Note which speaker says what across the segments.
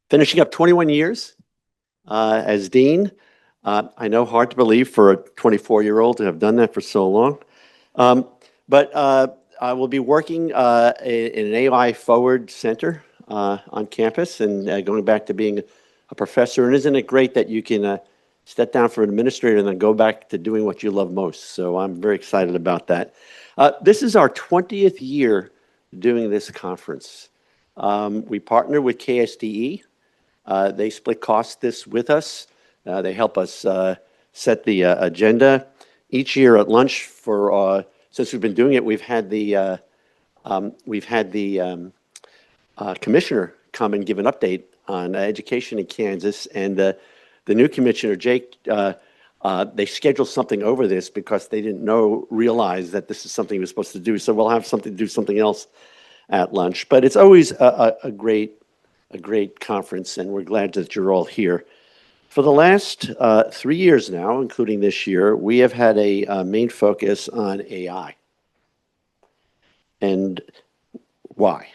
Speaker 1: Finishing up 21 years as dean. I know, hard to believe for a 24-year-old to have done that for so long. But I will be working in an AI forward center on campus and going back to being a professor. And isn't it great that you can step down from an administrator and then go back to doing what you love most? So I'm very excited about that. This is our 20th year doing this conference. We partner with KSDE. They split costs this with us. They help us set the agenda. Each year at lunch since we've been doing it, we've had the commissioner come and give an update on education in Kansas, and the new commissioner, Jake, they scheduled something over this because they didn't realize that this is something we're supposed to do. So we'll have something to do something else at lunch. But it's always a great conference, and we're glad that you're all here. For the last 3 years now, including this year, we have had a main focus on AI. And why?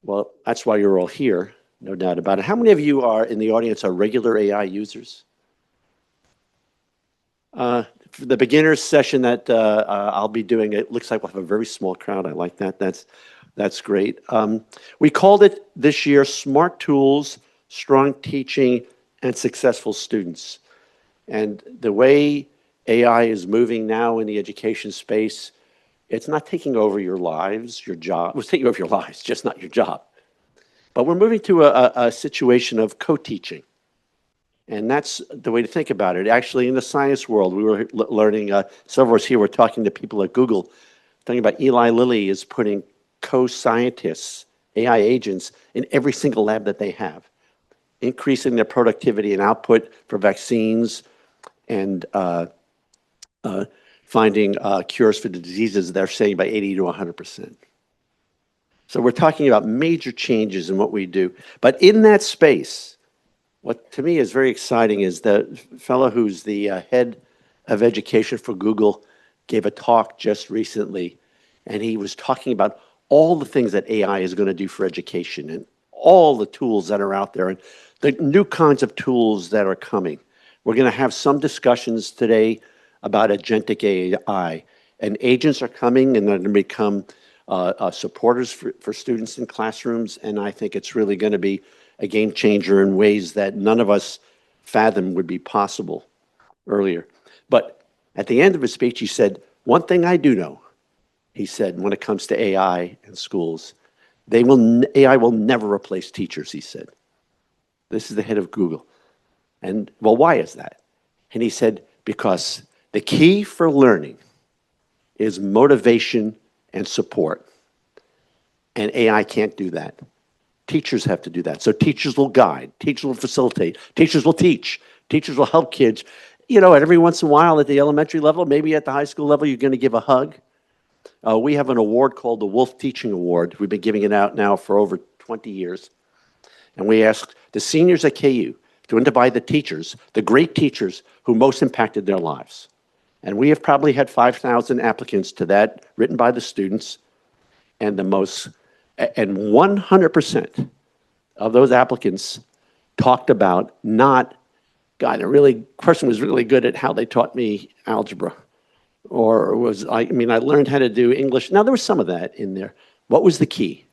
Speaker 1: Well, that's why you're all here, no doubt about it. How many of you in the audience are regular AI users? For the beginners session that I'll be doing, it looks like we'll have a very small crowd. I like that. That's great. We called it this year Smart Tools, Strong Teaching, and Successful Students. And the way AI is moving now in the education space, it's not taking over your lives, your job. It's taking over your lives, just not your job. But we're moving to a situation of co-teaching. And that's the way to think about it. Actually, in the science world, we were learning, several of us here were talking to people at Google, talking about Eli Lilly is putting co-scientists, AI agents, in every single lab that they have, increasing their productivity and output for vaccines and finding cures for the diseases they're saying by 80 to 100%. So we're talking about major changes in what we do. But in that space, what to me is very exciting is the fellow who's the head of education for Google gave a talk just recently, and he was talking about all the things that AI is going to do for education and all the tools that are out there and the new kinds of tools that are coming. We're going to have some discussions today about agentic AI, and agents are coming and they're going to become supporters for students in classrooms, and I think it's really going to be a game changer in ways that none of us fathomed would be possible earlier. But at the end of his speech, he said, one thing I do know, he said, when it comes to AI in schools, AI will never replace teachers, he said. This is the head of Google. And, well, why is that? And he said, because the key for learning is motivation and support. And AI can't do that. Teachers have to do that. So teachers will guide, teachers will facilitate, teachers will teach, teachers will help kids. You know, every once in a while at the elementary level, maybe at the high school level, you're going to give a hug. We have an award called the Wolf Teaching Award. We've been giving it out now for over 20 years. And we asked the seniors at KU to invite the teachers, the great teachers who most impacted their lives. And we have probably had 5,000 applicants to that, written by the students, and 100% of those applicants talked about not, God, person was really good at how they taught me algebra. Or I learned how to do English. Now, there was some of that in there. What was the key?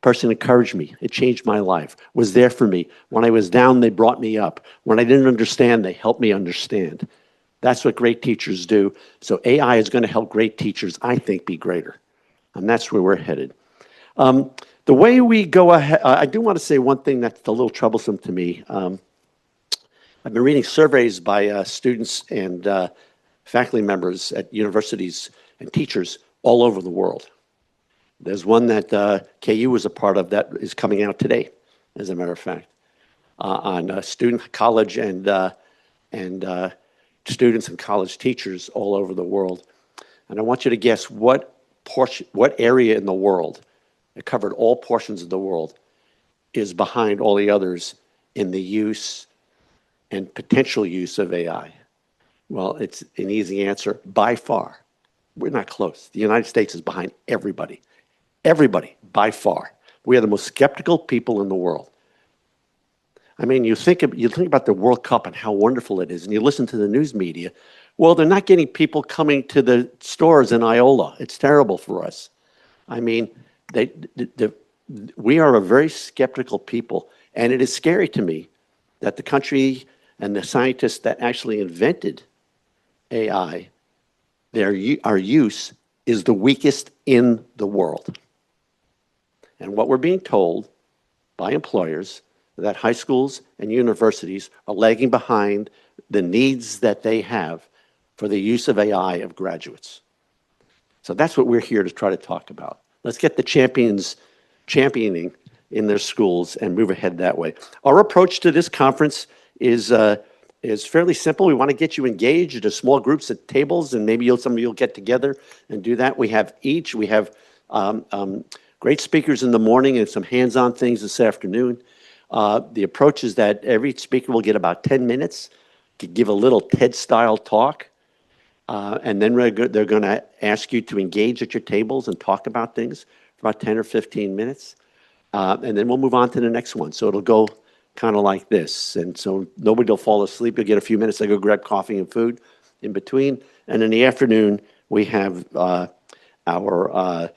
Speaker 1: Person encouraged me. It changed my life. Was there for me. When I was down, they brought me up. When I didn't understand, they helped me understand. That's what great teachers do. So AI is going to help great teachers, I think, be greater. And that's where we're headed. The way we go ahead, I do want to say one thing that's a little troublesome to me. I've been reading surveys by students and faculty members at universities and teachers all over the world. There's one that KU was a part of that is coming out today, as a matter of fact, on student, college, and students and college teachers all over the world. And I want you to guess what area in the world, it covered all portions of the world, is behind all the others in the use and potential use of AI. Well, it's an easy answer. By far, we're not close. The United States is behind everybody. Everybody, by far. We are the most skeptical people in the world. I mean, you think about the World Cup and how wonderful it is, and you listen to the news media. Well, they're not getting people coming to the stores in Iola. It's terrible for us. I mean, we are a very skeptical people, and it is scary to me that the country and the scientists that actually invented AI, our use is the weakest in the world. And what we're being told by employers that high schools and universities are lagging behind the needs that they have for the use of AI of graduates. So that's what we're here to try to talk about. Let's get the champions championing in their schools and move ahead that way. Our approach to this conference is fairly simple. We want to get you engaged into small groups at tables, and maybe some of you will get together and do that. We have great speakers in the morning and some hands-on things this afternoon. The approach is that every speaker will get about 10 minutes to give a little TED-style talk, and then they're going to ask you to engage at your tables and talk about things for about 10 or 15 minutes, and then we'll move on to the next one. So it'll go kind of like this, and so nobody will fall asleep. You'll get a few minutes to go grab coffee and food in between, and in the afternoon we have our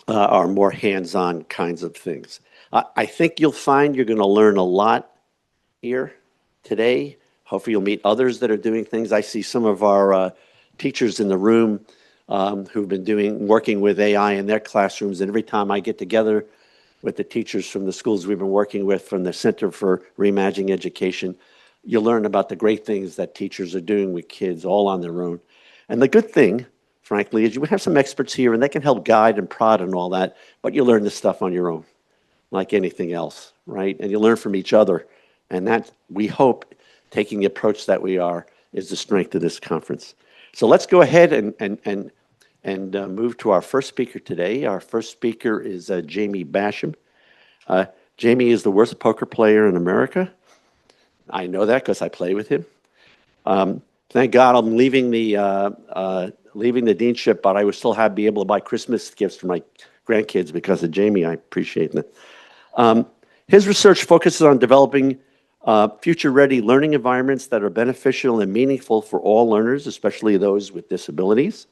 Speaker 1: more hands-on kinds of things. I think you'll find you're going to learn a lot here today. Hopefully you'll meet others that are doing things. I see some of our teachers in the room who've been working with AI in their classrooms, and every time I get together with the teachers from the schools we've been working with from the Center for Reimagining Education, you'll learn about the great things that teachers are doing with kids all on their own. And the good thing, frankly, is you have some experts here, and they can help guide and prod and all that, but you learn this stuff on your own, like anything else, right? And you learn from each other, and that, we hope, taking the approach that we are, is the strength of this conference. So let's go ahead and move to our first speaker today. Our first speaker is Jamie Basham. Jamie is the worst poker player in America. I know that because I play with him. Thank God I'm leaving the deanship, but I would still be able to buy Christmas gifts for my grandkids because of Jamie. I appreciate that. His research focuses on developing future-ready learning environments that are beneficial and meaningful for all learners, especially those with disabilities.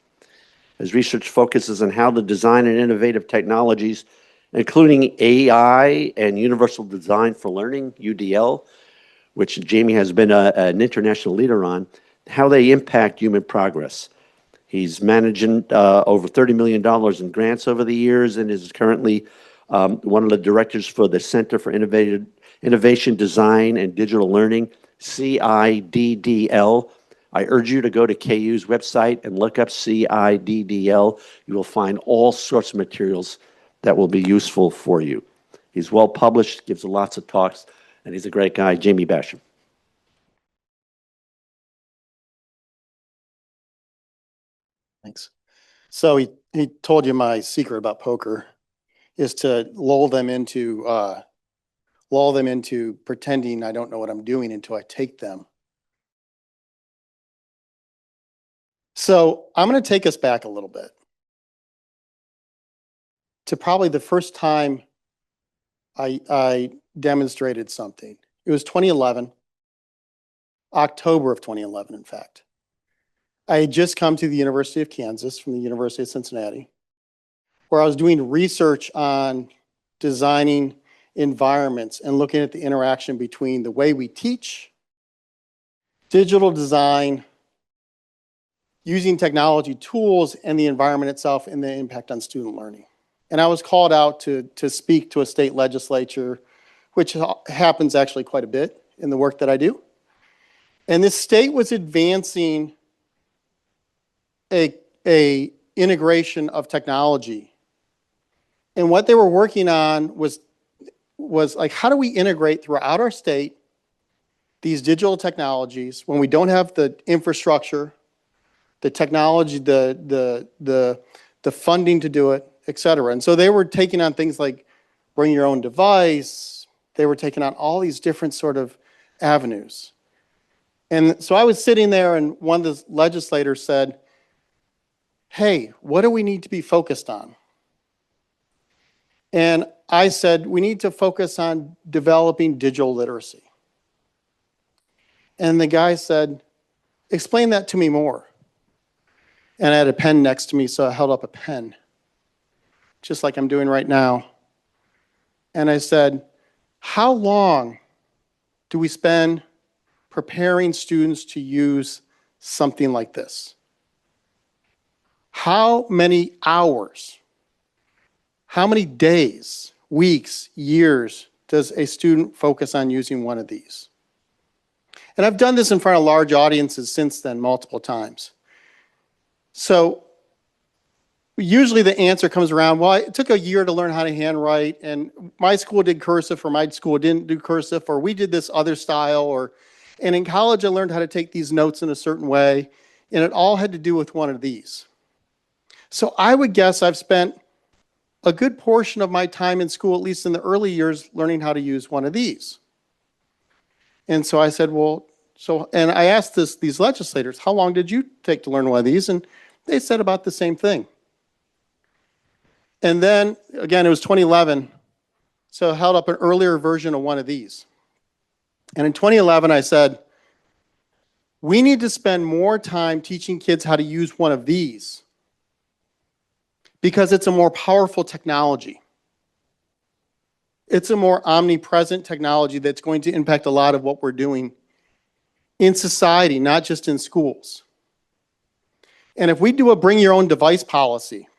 Speaker 1: His research focuses on how the design and innovative technologies, including AI and Universal Design for Learning, UDL, which Jamie has been an international leader on, how they impact human progress. He's managing over $30 million in grants over the years and is currently one of the directors for the Center for Innovation, Design, and Digital Learning, CIDDL. I urge you to go to KU's website and look up CIDDL. You will find all sorts of materials that will be useful for you. He's well published, gives lots of talks, and he's a great guy. Jamie Basham.
Speaker 2: Thanks. So he told you my secret about poker is to lull them into pretending I don't know what I'm doing until I take them. So I'm going to take us back a little bit to probably the first time I demonstrated something. It was 2011, October of 2011, in fact. I had just come to the University of Kansas from the University of Cincinnati, where I was doing research on designing environments and looking at the interaction between the way we teach, digital design, using technology tools, and the environment itself and the impact on student learning. And I was called out to speak to a state legislature, which happens actually quite a bit in the work that I do. And this state was advancing a integration of technology. And what they were working on was like, how do we integrate throughout our state these digital technologies when we don't have the infrastructure, the technology, the funding to do it, et cetera. And so they were taking on things like bring your own device. They were taking on all these different sort of avenues. And so I was sitting there and one of the legislators said, hey, what do we need to be focused on? And I said, we need to focus on developing digital literacy. And the guy said, explain that to me more. And I had a pen next to me, so I held up a pen, just like I'm doing right now. And I said, how long do we spend preparing students to use something like this? How many hours, how many days, weeks, years does a student focus on using one of these? And I've done this in front of large audiences since then multiple times. So usually the answer comes around, well, it took a year to learn how to handwrite, and my school did cursive, or my school didn't do cursive, or we did this other style, and in college I learned how to take these notes in a certain way, and it all had to do with one of these. So I would guess I've spent a good portion of my time in school, at least in the early years, learning how to use one of these. And so I said, well, and I asked these legislators, how long did you take to learn one of these? And they said about the same thing. And then, again, it was 2011, so I held up an earlier version of one of these. And in 2011, I said, we need to spend more time teaching kids how to use one of these because it's a more powerful technology. It's a more omnipresent technology that's going to impact a lot of what we're doing in society, not just in schools. And if we do a bring your own device policy,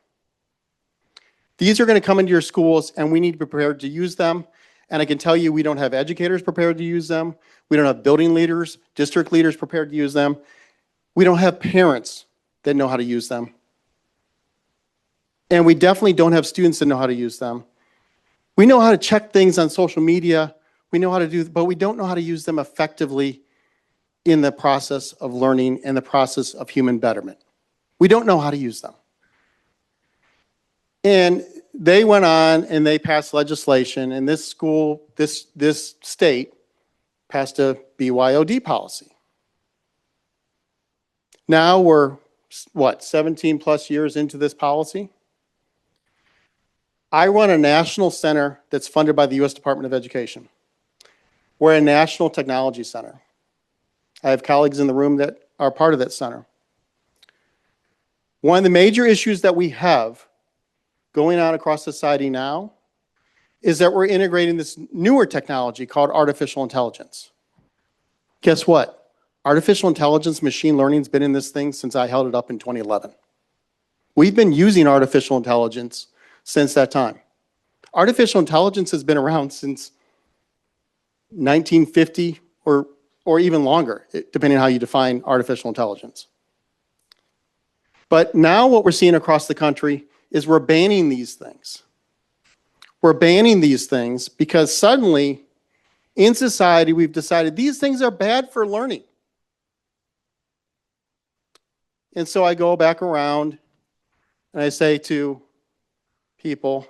Speaker 2: these are going to come into your schools and we need to be prepared to use them. And I can tell you, we don't have educators prepared to use them. We don't have building leaders, district leaders prepared to use them. We don't have parents that know how to use them. And we definitely don't have students that know how to use them. We know how to check things on social media. We know how to do, but we don't know how to use them effectively in the process of learning and the process of human betterment. We don't know how to use them. And they went on and they passed legislation, and this school, this state passed a BYOD policy. Now we're, 17 plus years into this policy? I run a national center that's funded by the U.S. Department of Education. We're a national technology center. I have colleagues in the room that are part of that center. One of the major issues that we have going on across society now is that we're integrating this newer technology called artificial intelligence. Guess what? Artificial intelligence, machine learning has been in this thing since I held it up in 2011. We've been using artificial intelligence since that time. Artificial intelligence has been around since 1950 or even longer, depending on how you define artificial intelligence. But now what we're seeing across the country is we're banning these things. We're banning these things because suddenly in society we've decided these things are bad for learning. And so I go back around and I say to people,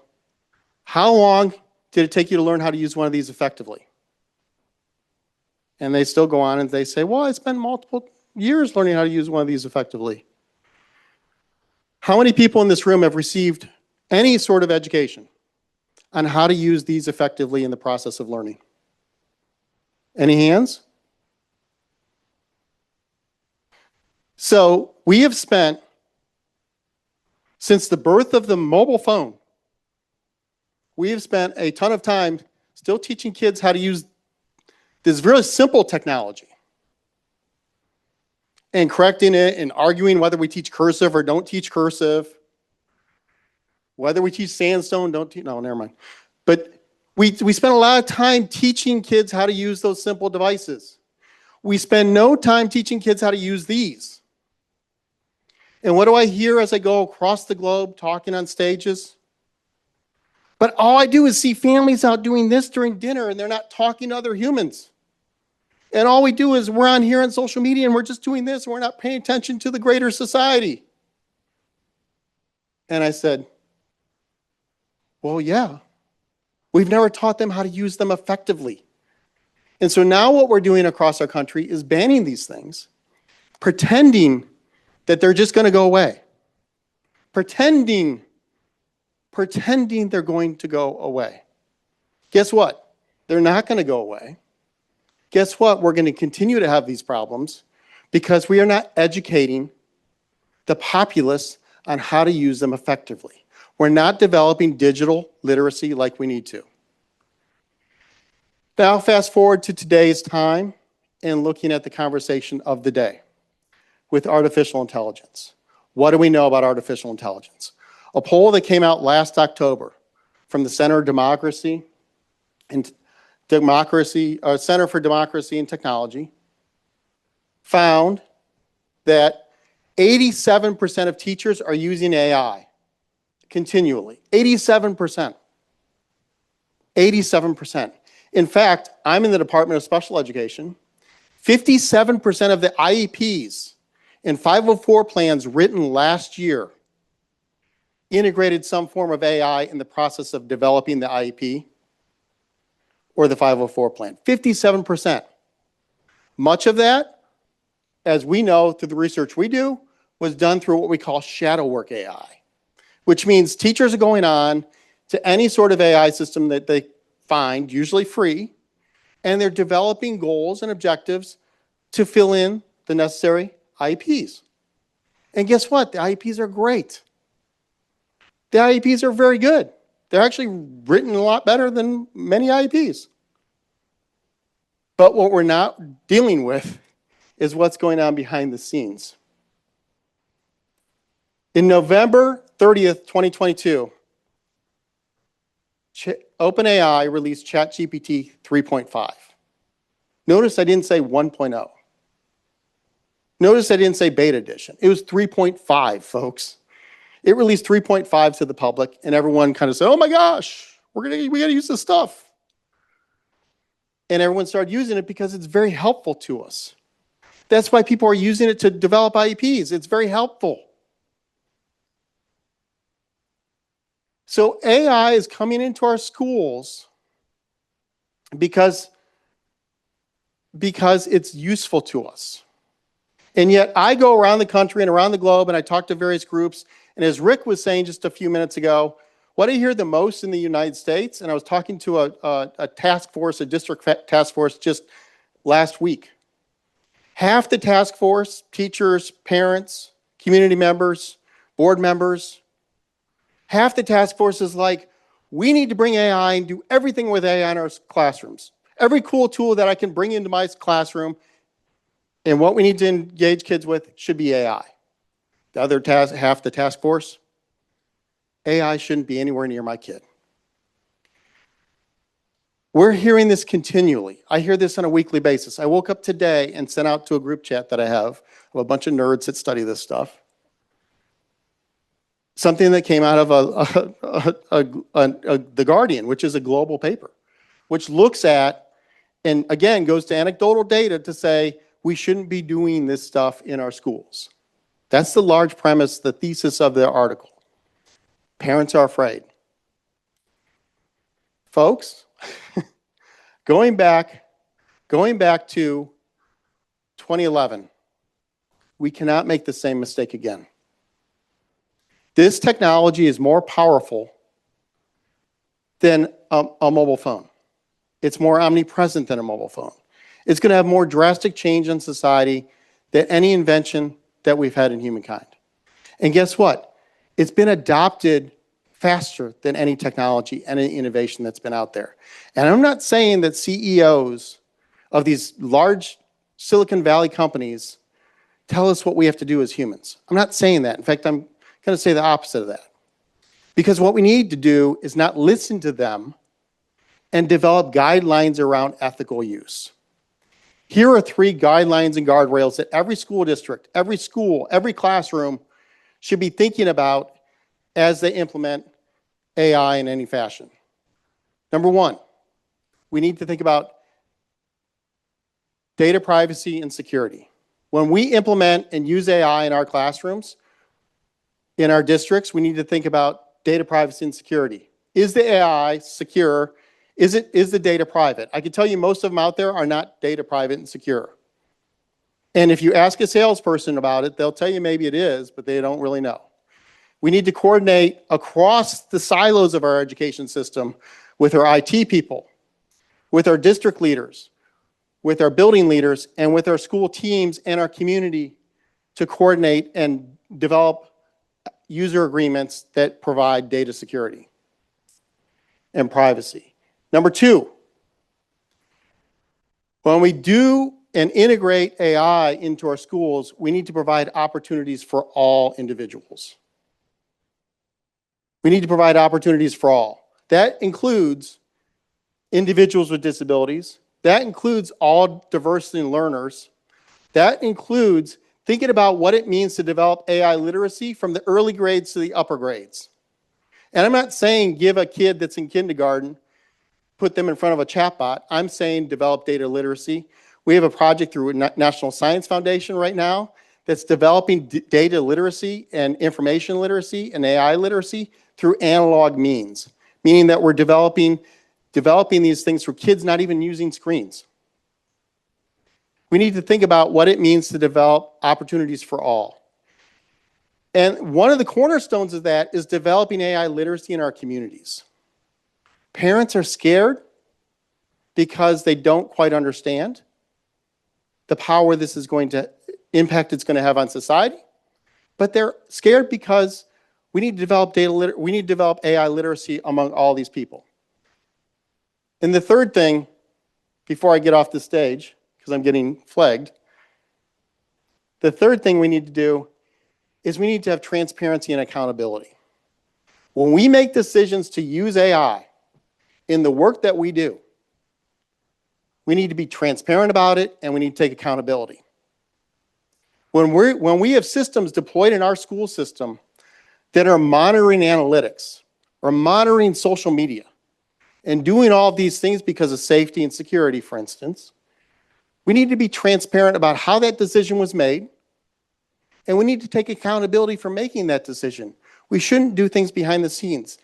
Speaker 2: how long did it take you to learn how to use one of these effectively? And they still go on and they say, well, I spent multiple years learning how to use one of these effectively. How many people in this room have received any sort of education on how to use these effectively in the process of learning? Any hands? So we have spent, since the birth of the mobile phone, we have spent a ton of time still teaching kids how to use this really simple technology and correcting it and arguing whether we teach cursive or don't teach cursive, whether we teach sandstone, don't teach, no, never mind. But we spend a lot of time teaching kids how to use those simple devices. We spend no time teaching kids how to use these. And what do I hear as I go across the globe talking on stages? But all I do is see families out doing this during dinner and they're not talking to other humans. And all we do is we're on here on social media and we're just doing this and we're not paying attention to the greater society. And I said, well, yeah, we've never taught them how to use them effectively. And so now what we're doing across our country is banning these things, pretending that they're just going to go away, pretending pretending they're going to go away. Guess what? They're not going to go away. Guess what? We're going to continue to have these problems because we are not educating the populace on how to use them effectively. We're not developing digital literacy like we need to. Now, fast forward to today's time and looking at the conversation of the day with artificial intelligence. What do we know about artificial intelligence? A poll that came out last October from the Center for Democracy and Technology found that 87% of teachers are using AI continually. 87%. 87%. In fact, I'm in the Department of Special Education. 57% of the IEPs and 504 plans written last year integrated some form of AI in the process of developing the IEP or the 504 plan. 57%. Much of that, as we know through the research we do, was done through what we call shadow work AI, which means teachers are going on to any sort of AI system that they find, usually free, and they're developing goals and objectives to fill in the necessary IEPs. And guess what? The IEPs are great. The IEPs are very good. They're actually written a lot better than many IEPs. But what we're not dealing with is what's going on behind the scenes. In November 30th, 2022, OpenAI released ChatGPT 3.5. Notice I didn't say 1.0. Notice I didn't say beta edition. It was 3.5, folks. It released 3.5 to the public, and everyone kind of said, oh my gosh, we got to use this stuff. And everyone started using it because it's very helpful to us. That's why people are using it to develop IEPs. It's very helpful. So AI is coming into our schools because it's useful to us. And yet I go around the country and around the globe and I talk to various groups. And as Rick was saying just a few minutes ago, what I hear the most in the United States, and I was talking to a task force, a district task force just last week. Half the task force, teachers, parents, community members, board members, half the task force is like, we need to bring AI and do everything with AI in our classrooms. Every cool tool that I can bring into my classroom and what we need to engage kids with should be AI. The other half the task force, AI shouldn't be anywhere near my kid. We're hearing this continually. I hear this on a weekly basis. I woke up today and sent out to a group chat that I have of a bunch of nerds that study this stuff. Something that came out of The Guardian, which is a global paper, which looks at, and again, goes to anecdotal data to say we shouldn't be doing this stuff in our schools. That's the large premise, the thesis of the article. Parents are afraid. Folks, going back to 2011, we cannot make the same mistake again. This technology is more powerful than a mobile phone. It's more omnipresent than a mobile phone. It's going to have more drastic change in society than any invention that we've had in humankind. And guess what? It's been adopted faster than any technology, any innovation that's been out there. And I'm not saying that CEOs of these large Silicon Valley companies tell us what we have to do as humans. I'm not saying that. In fact, I'm going to say the opposite of that. Because what we need to do is not listen to them and develop guidelines around ethical use. Here are 3 guidelines and guardrails that every school district, every school, every classroom should be thinking about as they implement AI in any fashion. Number 1, we need to think about data privacy and security. When we implement and use AI in our classrooms, in our districts, we need to think about data privacy and security. Is the AI secure? Is the data private? I can tell you most of them out there are not data private and secure. And if you ask a salesperson about it, they'll tell you maybe it is, but they don't really know. We need to coordinate across the silos of our education system with our IT people, with our district leaders, with our building leaders, and with our school teams and our community to coordinate and develop user agreements that provide data security and privacy. Number two, when we do and integrate AI into our schools, we need to provide opportunities for all individuals. We need to provide opportunities for all. That includes individuals with disabilities. That includes all diversity learners. That includes thinking about what it means to develop AI literacy from the early grades to the upper grades. And I'm not saying give a kid that's in kindergarten, put them in front of a chatbot. I'm saying develop data literacy. We have a project through National Science Foundation right now that's developing data literacy and information literacy and AI literacy through analog means, meaning that we're developing these things for kids not even using screens. We need to think about what it means to develop opportunities for all. And one of the cornerstones of that is developing AI literacy in our communities. Parents are scared because they don't quite understand the power this is going to impact it's going to have on society, but they're scared because we need to develop we need to develop AI literacy among all these people. And the third thing, before I get off the stage, because I'm getting flagged, the third thing we need to do is we need to have transparency and accountability. When we make decisions to use AI in the work that we do, we need to be transparent about it and we need to take accountability. When we have systems deployed in our school system that are monitoring analytics or monitoring social media and doing all of these things because of safety and security, for instance, we need to be transparent about how that decision was made, and we need to take accountability for making that decision. We shouldn't do things behind the scenes.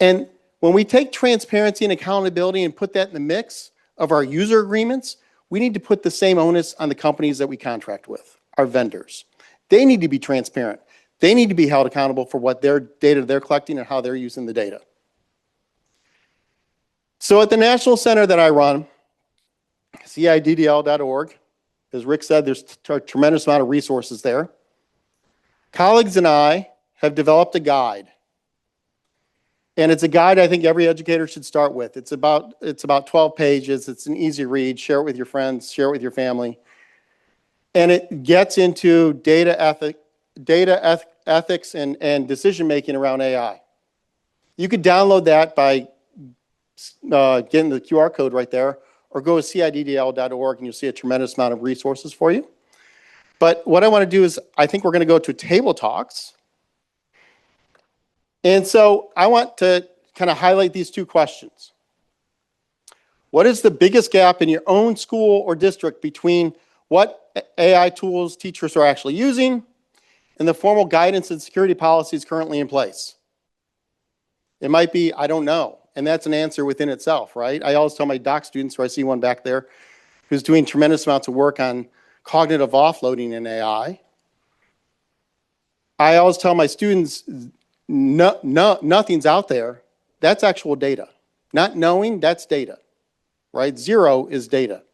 Speaker 2: And when we take transparency and accountability and put that in the mix of our user agreements, we need to put the same onus on the companies that we contract with, our vendors. They need to be transparent. They need to be held accountable for what their data they're collecting and how they're using the data. So at the national center that I run, CIDDL.org, as Rick said, there's a tremendous amount of resources there. Colleagues and I have developed a guide. And it's a guide I think every educator should start with. It's about 12 pages. It's an easy read. Share it with your friends. Share it with your family. And it gets into data ethics and decision-making around AI. You could download that by getting the QR code right there, or go to CIDDL.org and you'll see a tremendous amount of resources for you. But what I want to do is, I think we're going to go to table talks. And so I want to kind of highlight these two questions. What is the biggest gap in your own school or district between what AI tools teachers are actually using and the formal guidance and security policies currently in place? It might be, I don't know. And that's an answer within itself, right? I always tell my doc students, or I see one back there, who's doing tremendous amounts of work on cognitive offloading in AI. I always tell my students, nothing's out there. That's actual data. Not knowing, that's data, right? Zero is data.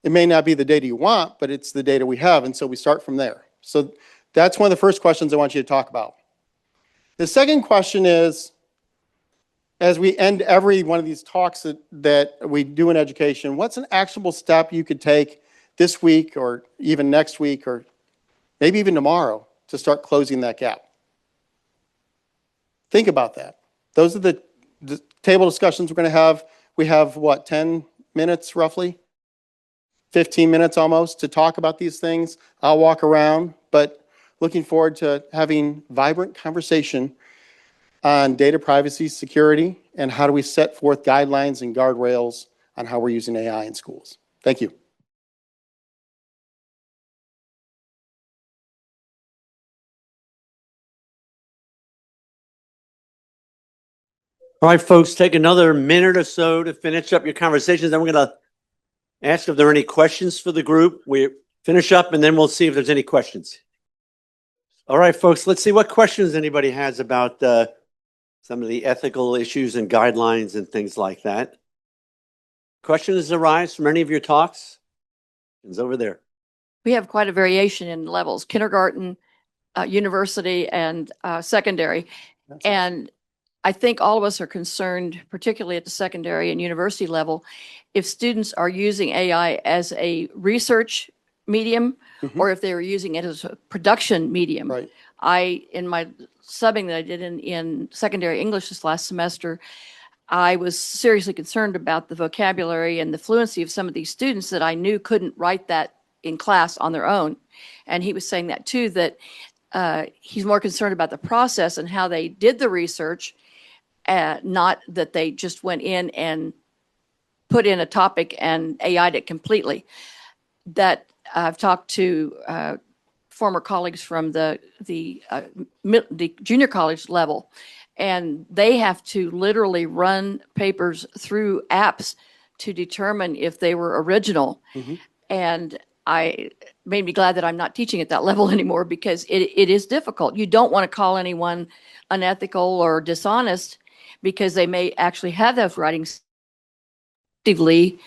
Speaker 2: It may not be the data you want, but it's the data we have, and so we start from there. So that's one of the first questions I want you to talk about. The second question is, as we end every one of these talks that we do in education, what's an actionable step you could take this week or even next week or maybe even tomorrow to start closing that gap? Think about that. Those are the table discussions we're going to have. We have, what, 10 minutes roughly? 15 minutes almost to talk about these things. I'll walk around, but looking forward to having vibrant conversation on data privacy, security, and how do we set forth guidelines and guardrails on how we're using AI in schools. Thank you.
Speaker 1: All right, folks, take another minute or so to finish up your conversations. Then we're going to ask if there are any questions for the group. We finish up and then we'll see if there's any questions. All right, folks, let's see what questions anybody has about some of the ethical issues and guidelines and things like that. Questions arise from any of your talks? It's over there.
Speaker 3: We have quite a variation in levels, kindergarten, university, and secondary. And I think all of us are concerned, particularly at the secondary and university level, if students are using AI as a research medium or if they were using it as a production medium.
Speaker 2: Right.
Speaker 3: In my subbing that I did in secondary English this last semester, I was seriously concerned about the vocabulary and the fluency of some of these students that I knew couldn't write that in class on their own. And he was saying that too, that he's more concerned about the process and how they did the research, not that they just went in and put in a topic and AI'd it completely. That I've talked to former colleagues from the junior college level, and they have to literally run papers through apps to determine if they were original. And I made me glad that I'm not teaching at that level anymore, because it is difficult. You don't want to call anyone unethical or dishonest because they may actually have those writings actively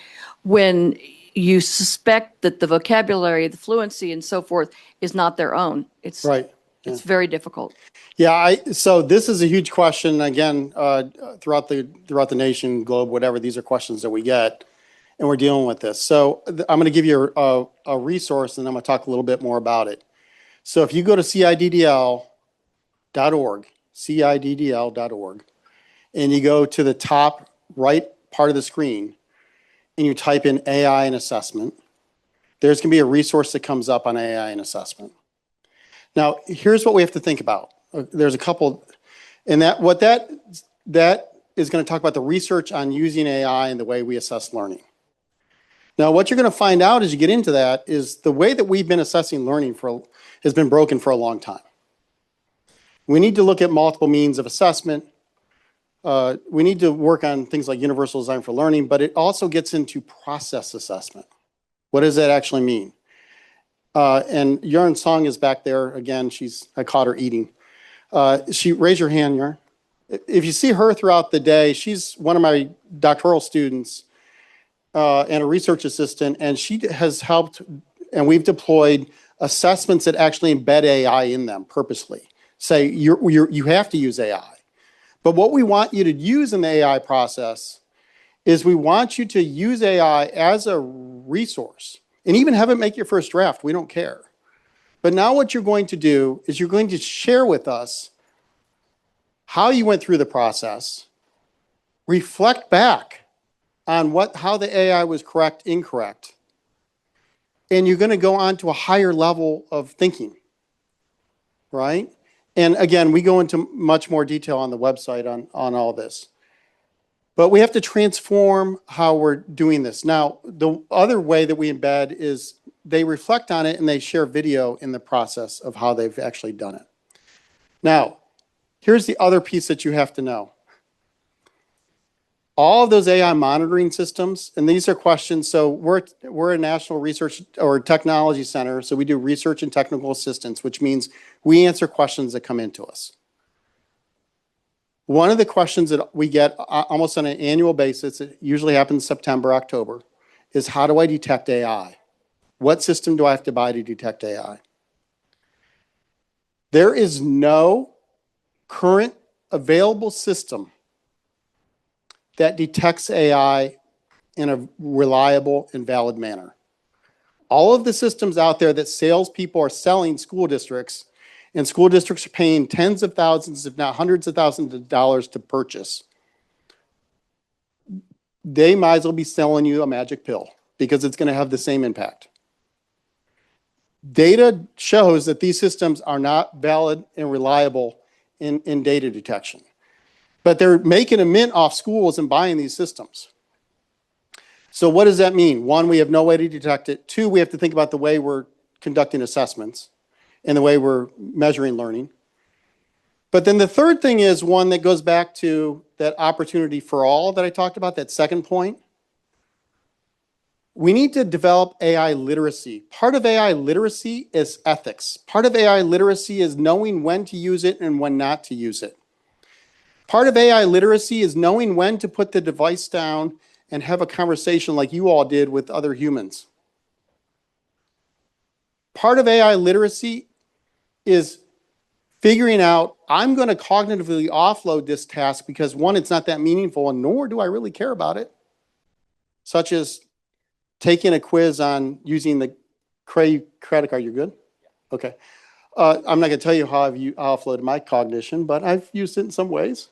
Speaker 3: when you suspect that the vocabulary, the fluency, and so forth is not their own. It's
Speaker 2: Right.
Speaker 3: It's very difficult.
Speaker 2: Yeah, so this is a huge question. Again, throughout the nation, globe, whatever, these are questions that we get, and we're dealing with this. So I'm going to give you a resource, and I'm going to talk a little bit more about it. So if you go to ciddl.org, ciddl.org, and you go to the top right part of the screen, and you type in AI and assessment, there's going to be a resource that comes up on AI and assessment. Now, here's what we have to think about. There's a couple, and that is going to talk about the research on using AI and the way we assess learning. Now, what you're going to find out as you get into that is the way that we've been assessing learning has been broken for a long time. We need to look at multiple means of assessment. We need to work on things like universal design for learning, but it also gets into process assessment. What does that actually mean? And Yarn Song is back there again. I caught her eating. Raise your hand, Yarn. If you see her throughout the day, she's one of my doctoral students and a research assistant, and she has helped, and we've deployed assessments that actually embed AI in them purposely. Say you have to use AI. But what we want you to use in the AI process is we want you to use AI as a resource and even have it make your first draft. We don't care. But now what you're going to do is you're going to share with us how you went through the process, reflect back on how the AI was correct, incorrect, and you're going to go on to a higher level of thinking, right? And again, we go into much more detail on the website on all this. But we have to transform how we're doing this. Now, the other way that we embed is they reflect on it and they share video in the process of how they've actually done it. Now, here's the other piece that you have to know. All of those AI monitoring systems, and these are questions, so we're a national research or technology center, so we do research and technical assistance, which means we answer questions that come into us. One of the questions that we get almost on an annual basis, it usually happens September, October, is how do I detect AI? What system do I have to buy to detect AI? There is no current available system that detects AI in a reliable and valid manner. All of the systems out there that salespeople are selling school districts, and school districts are paying tens of thousands, if not hundreds of thousands of dollars to purchase, they might as well be selling you a magic pill because it's going to have the same impact. Data shows that these systems are not valid and reliable in data detection. But they're making a mint off schools and buying these systems. So what does that mean? One, we have no way to detect it. Two, we have to think about the way we're conducting assessments and the way we're measuring learning. But then the third thing is one that goes back to that opportunity for all that I talked about, that second point. We need to develop AI literacy. Part of AI literacy is ethics. Part of AI literacy is knowing when to use it and when not to use it. Part of AI literacy is knowing when to put the device down and have a conversation like you all did with other humans. Part of AI literacy is figuring out, I'm going to cognitively offload this task because, one, it's not that meaningful, and nor do I really care about it, such as taking a quiz on using the credit card. You're good? Okay. I'm not going to tell you how I've offloaded my cognition, but I've used it in some ways.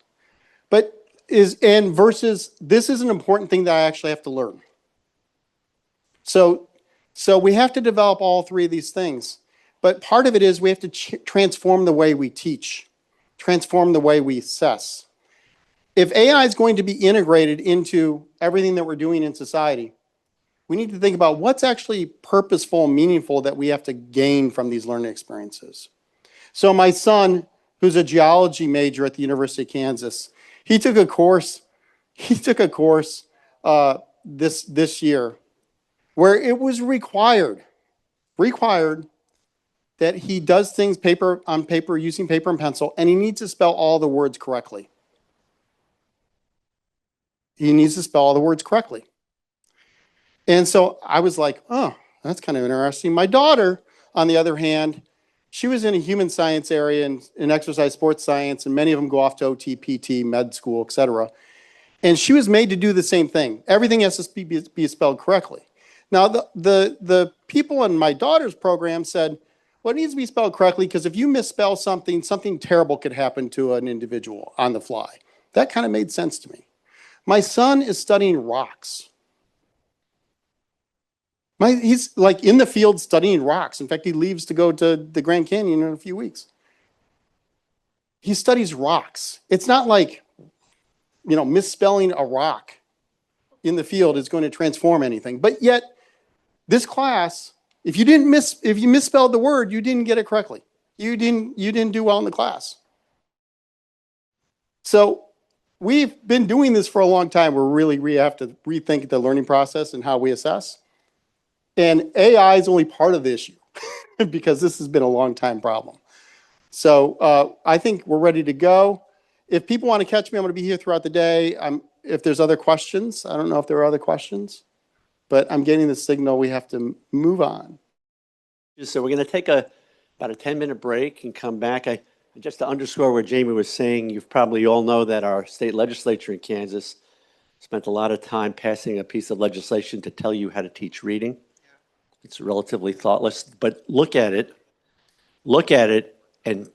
Speaker 2: But versus this is an important thing that I actually have to learn. So we have to develop all three of these things. But part of it is we have to transform the way we teach, transform the way we assess. If AI is going to be integrated into everything that we're doing in society, we need to think about what's actually purposeful and meaningful that we have to gain from these learning experiences. So my son, who's a geology major at the University of Kansas, he took a course this year where it was required that he does things on paper using paper and pencil, and he needs to spell all the words correctly. He needs to spell all the words correctly. And so I was like, oh, that's kind of interesting. My daughter, on the other hand, she was in a human science area and in exercise sports science, and many of them go off to OT, PT, med school, et cetera. And she was made to do the same thing. Everything has to be spelled correctly. Now, the people in my daughter's program said, well, it needs to be spelled correctly because if you misspell something, something terrible could happen to an individual on the fly. That kind of made sense to me. My son is studying rocks. He's like in the field studying rocks. In fact, he leaves to go to the Grand Canyon in a few weeks. He studies rocks. It's not like, misspelling a rock in the field is going to transform anything. But yet, this class, if you misspelled the word, you didn't get it correctly. You didn't do well in the class. So we've been doing this for a long time. We have to rethink the learning process and how we assess. And AI is only part of the issue because this has been a long time problem. So I think we're ready to go. If people want to catch me, I'm going to be here throughout the day. If there's other questions, I don't know if there are other questions, but I'm getting the signal we have to move on.
Speaker 1: So we're going to take about a 10-minute break and come back. Just to underscore what Jamie was saying, you probably all know that our state legislature in Kansas spent a lot of time passing a piece of legislation to tell you how to teach reading. It's relatively thoughtless, but look at it and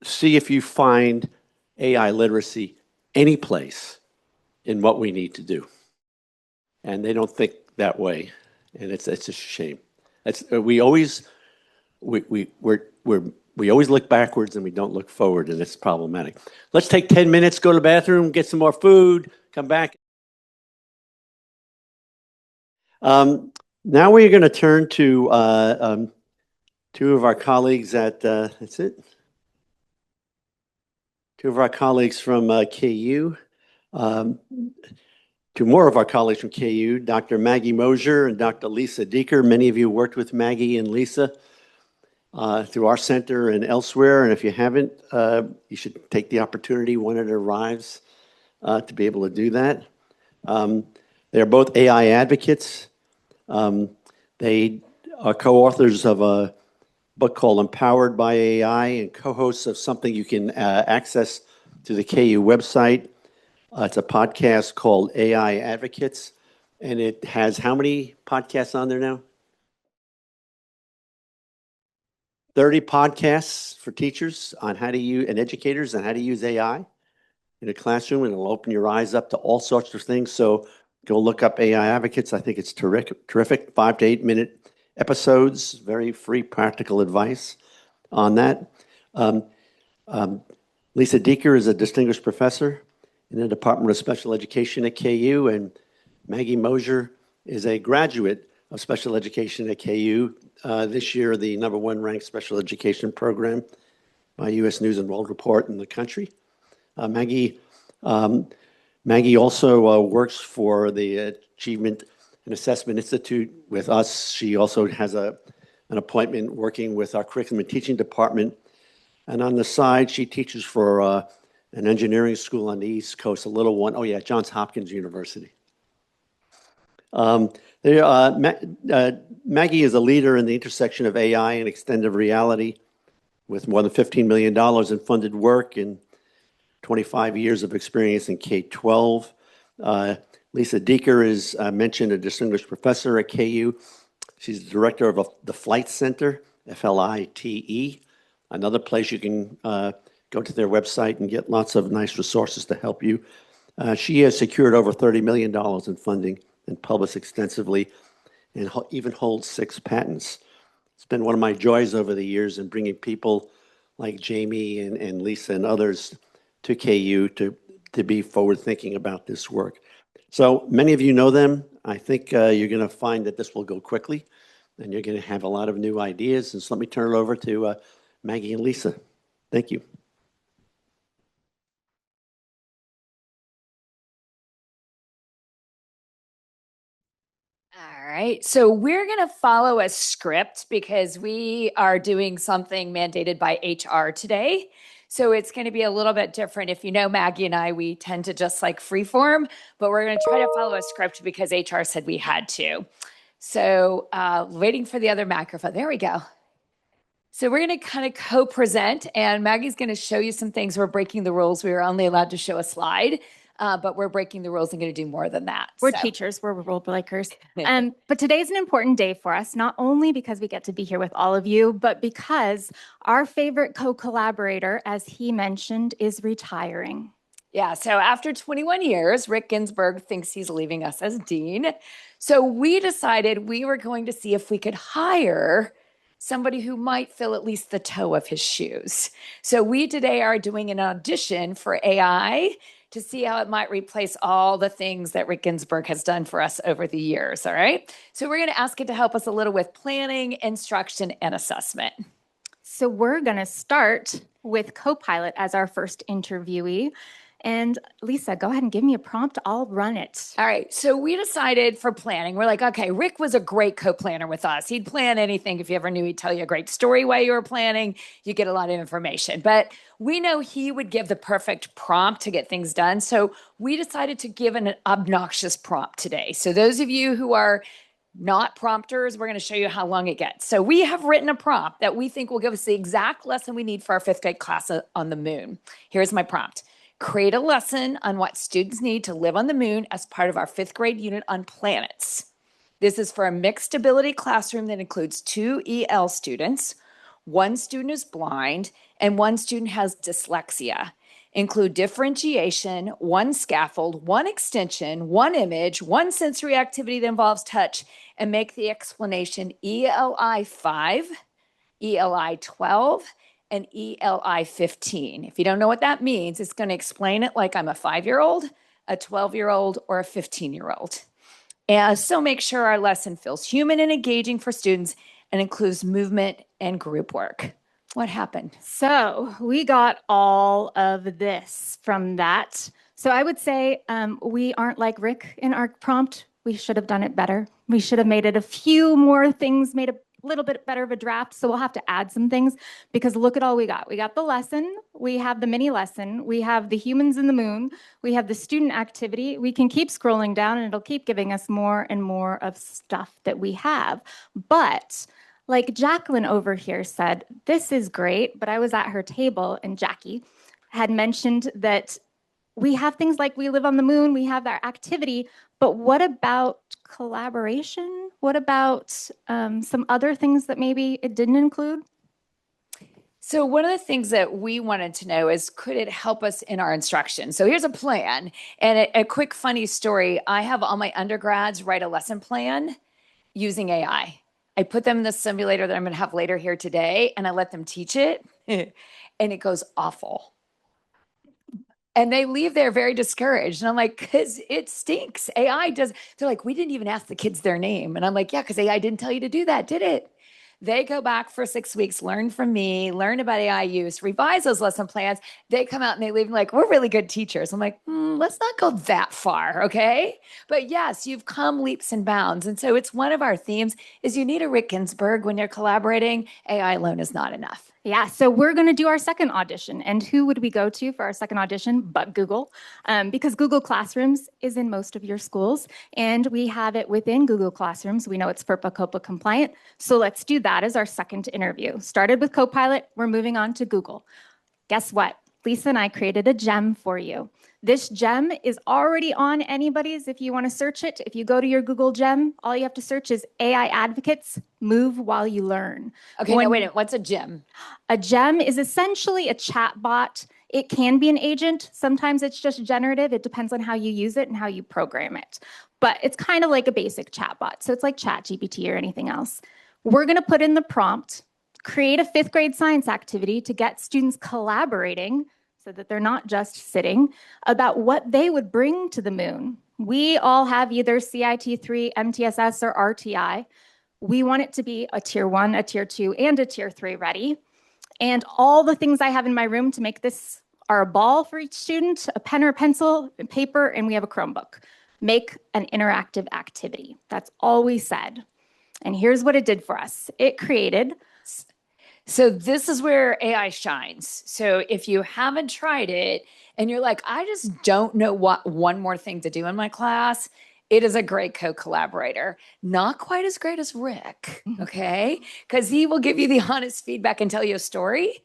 Speaker 1: see if you find AI literacy any place in what we need to do. And they don't think that way, and it's a shame. We always look backwards and we don't look forward, and it's problematic. Let's take 10 minutes, go to the bathroom, get some more food, come back. Now we're going to turn to two of our colleagues at, that's it? Two of our colleagues from KU. Two more of our colleagues from KU, Dr. Maggie Mosher and Dr. Lisa Dieker. Many of you worked with Maggie and Lisa through our center and elsewhere. And if you haven't, you should take the opportunity when it arrives to be able to do that. They're both AI advocates. They are co-authors of a book called Empowered by AI and co-hosts of something you can access through the KU website. It's a podcast called AI Advocates, and it has how many podcasts on there now? 30 podcasts for teachers on how to use, and educators on how to use AI in a classroom, and it'll open your eyes up to all sorts of things. So go look up AI Advocates. I think it's terrific. 5 to 8 minute episodes, very free practical advice on that. Lisa Dieker is a distinguished professor in the Department of Special Education at KU, and Maggie Mosher is a graduate of special education at KU. This year, the #1 ranked special education program by U.S. News and World Report in the country. Maggie also works for the Achievement an assessment institute with us. She also has an appointment working with our curriculum and teaching department. And on the side, she teaches for an engineering school on the East Coast, a little one. Oh, yeah, Johns Hopkins University. Maggie is a leader in the intersection of AI and extended reality with more than $15 million in funded work and 25 years of experience in K-12. Lisa Dieker is mentioned, a distinguished professor at KU. She's the director of the Flight Center, FLITE, another place you can go to their website and get lots of nice resources to help you. She has secured over $30 million in funding and published extensively and even holds 6 patents. It's been one of my joys over the years in bringing people like Jamie and Lisa and others to KU to be forward thinking about this work. So many of you know them. I think you're going to find that this will go quickly and you're going to have a lot of new ideas. And so let me turn it over to Maggie and Lisa. Thank you.
Speaker 4: All right, so we're going to follow a script because we are doing something mandated by HR today. So it's going to be a little bit different. If you know Maggie and I, we tend to just like freeform, but we're going to try to follow a script because HR said we had to. So waiting for the other microphone. There we go. So we're going to kind of co-present, and Maggie's going to show you some things. We're breaking the rules. We were only allowed to show a slide. But we're breaking the rules and going to do more than that.
Speaker 5: We're teachers, we're role breakers. But today's an important day for us, not only because we get to be here with all of you, but because our favorite co-collaborator, as he mentioned, is retiring.
Speaker 4: Yeah, so after 21 years, Rick Ginsberg thinks he's leaving us as dean. So we decided we were going to see if we could hire somebody who might fill at least the toe of his shoes. So we today are doing an audition for AI to see how it might replace all the things that Rick Ginsberg has done for us over the years, all right? So we're going to ask it to help us a little with planning, instruction, and assessment.
Speaker 5: So we're going to start with Copilot as our first interviewee. And Lisa, go ahead and give me a prompt. I'll run it.
Speaker 4: All right. So we decided for planning, we're like, okay, Rick was a great co-planner with us. He'd plan anything. If you ever knew, he'd tell you a great story while you were planning. You get a lot of information. But we know he would give the perfect prompt to get things done. So we decided to give an obnoxious prompt today. So those of you who are not prompters, we're going to show you how long it gets. So we have written a prompt that we think will give us the exact lesson we need for our 5th grade class on the moon. Here's my prompt. Create a lesson on what students need to live on the moon as part of our 5th grade unit on planets. This is for a mixed ability classroom that includes 2 EL students, 1 student is blind, and 1 student has dyslexia. Include differentiation, 1 scaffold, 1 extension, 1 image, 1 sensory activity that involves touch, and make the explanation ELI 5, ELI 12, and ELI 15. If you don't know what that means, it's going to explain it like I'm a 5-year-old, a 12-year-old, or a 15-year-old. And so make sure our lesson feels human and engaging for students and includes movement and group work. What happened?
Speaker 5: So we got all of this from that. So I would say we aren't like Rick in our prompt. We should have done it better. We should have made it a few more things, made a little bit better of a draft. So we'll have to add some things because look at all we got. We got the lesson. We have the mini lesson. We have the humans in the moon. We have the student activity. We can keep scrolling down and it'll keep giving us more and more of stuff that we have. But like Jacqueline over here said, this is great, but I was at her table and Jackie had mentioned that we have things like we live on the moon, we have our activity, but what about collaboration? What about some other things that maybe it didn't include?
Speaker 4: So one of the things that we wanted to know is, could it help us in our instruction? So here's a plan. And a quick funny story. I have all my undergrads write a lesson plan using AI. I put them in the simulator that I'm going to have later here today, and I let them teach it, and it goes awful. And they leave there very discouraged. And I'm like, because it stinks. AI does. They're like, we didn't even ask the kids their name. And I'm like, yeah, because AI didn't tell you to do that, did it? They go back for 6 weeks, learn from me, learn about AI use, revise those lesson plans. They come out and they leave like, we're really good teachers. I'm like, let's not go that far, okay? But yes, you've come leaps and bounds. And so it's one of our themes is you need a Rick Ginsberg when you're collaborating. AI alone is not enough.
Speaker 5: Yeah, so we're going to do our second audition. And who would we go to for our second audition but Google? Because Google Classrooms is in most of your schools, and we have it within Google Classrooms. We know it's FERPA COPA compliant. So let's do that as our second interview. Started with Copilot, we're moving on to Google. Guess what? Lisa and I created a gem for you. This gem is already on anybody's if you want to search it. If you go to your Google gem, all you have to search is AI advocates, move while you learn.
Speaker 4: Okay, now wait a minute. What's a gem?
Speaker 5: A gem is essentially a chat bot. It can be an agent. Sometimes it's just generative. It depends on how you use it and how you program it. But it's kind of like a basic chat bot. So it's like ChatGPT or anything else. We're going to put in the prompt, create a 5th grade science activity to get students collaborating so that they're not just sitting, about what they would bring to the moon. We all have either CIT3, MTSS, or RTI. We want it to be a tier 1, a tier 2, and a tier 3 ready. And all the things I have in my room to make this are a ball for each student, a pen or a pencil, and paper, and we have a Chromebook. Make an interactive activity. That's all we said. And here's what it did for us. It created.
Speaker 4: So this is where AI shines. So if you haven't tried it and you're like, I just don't know what one more thing to do in my class, it is a great co-collaborator. Not quite as great as Rick, okay? Because he will give you the honest feedback and tell you a story,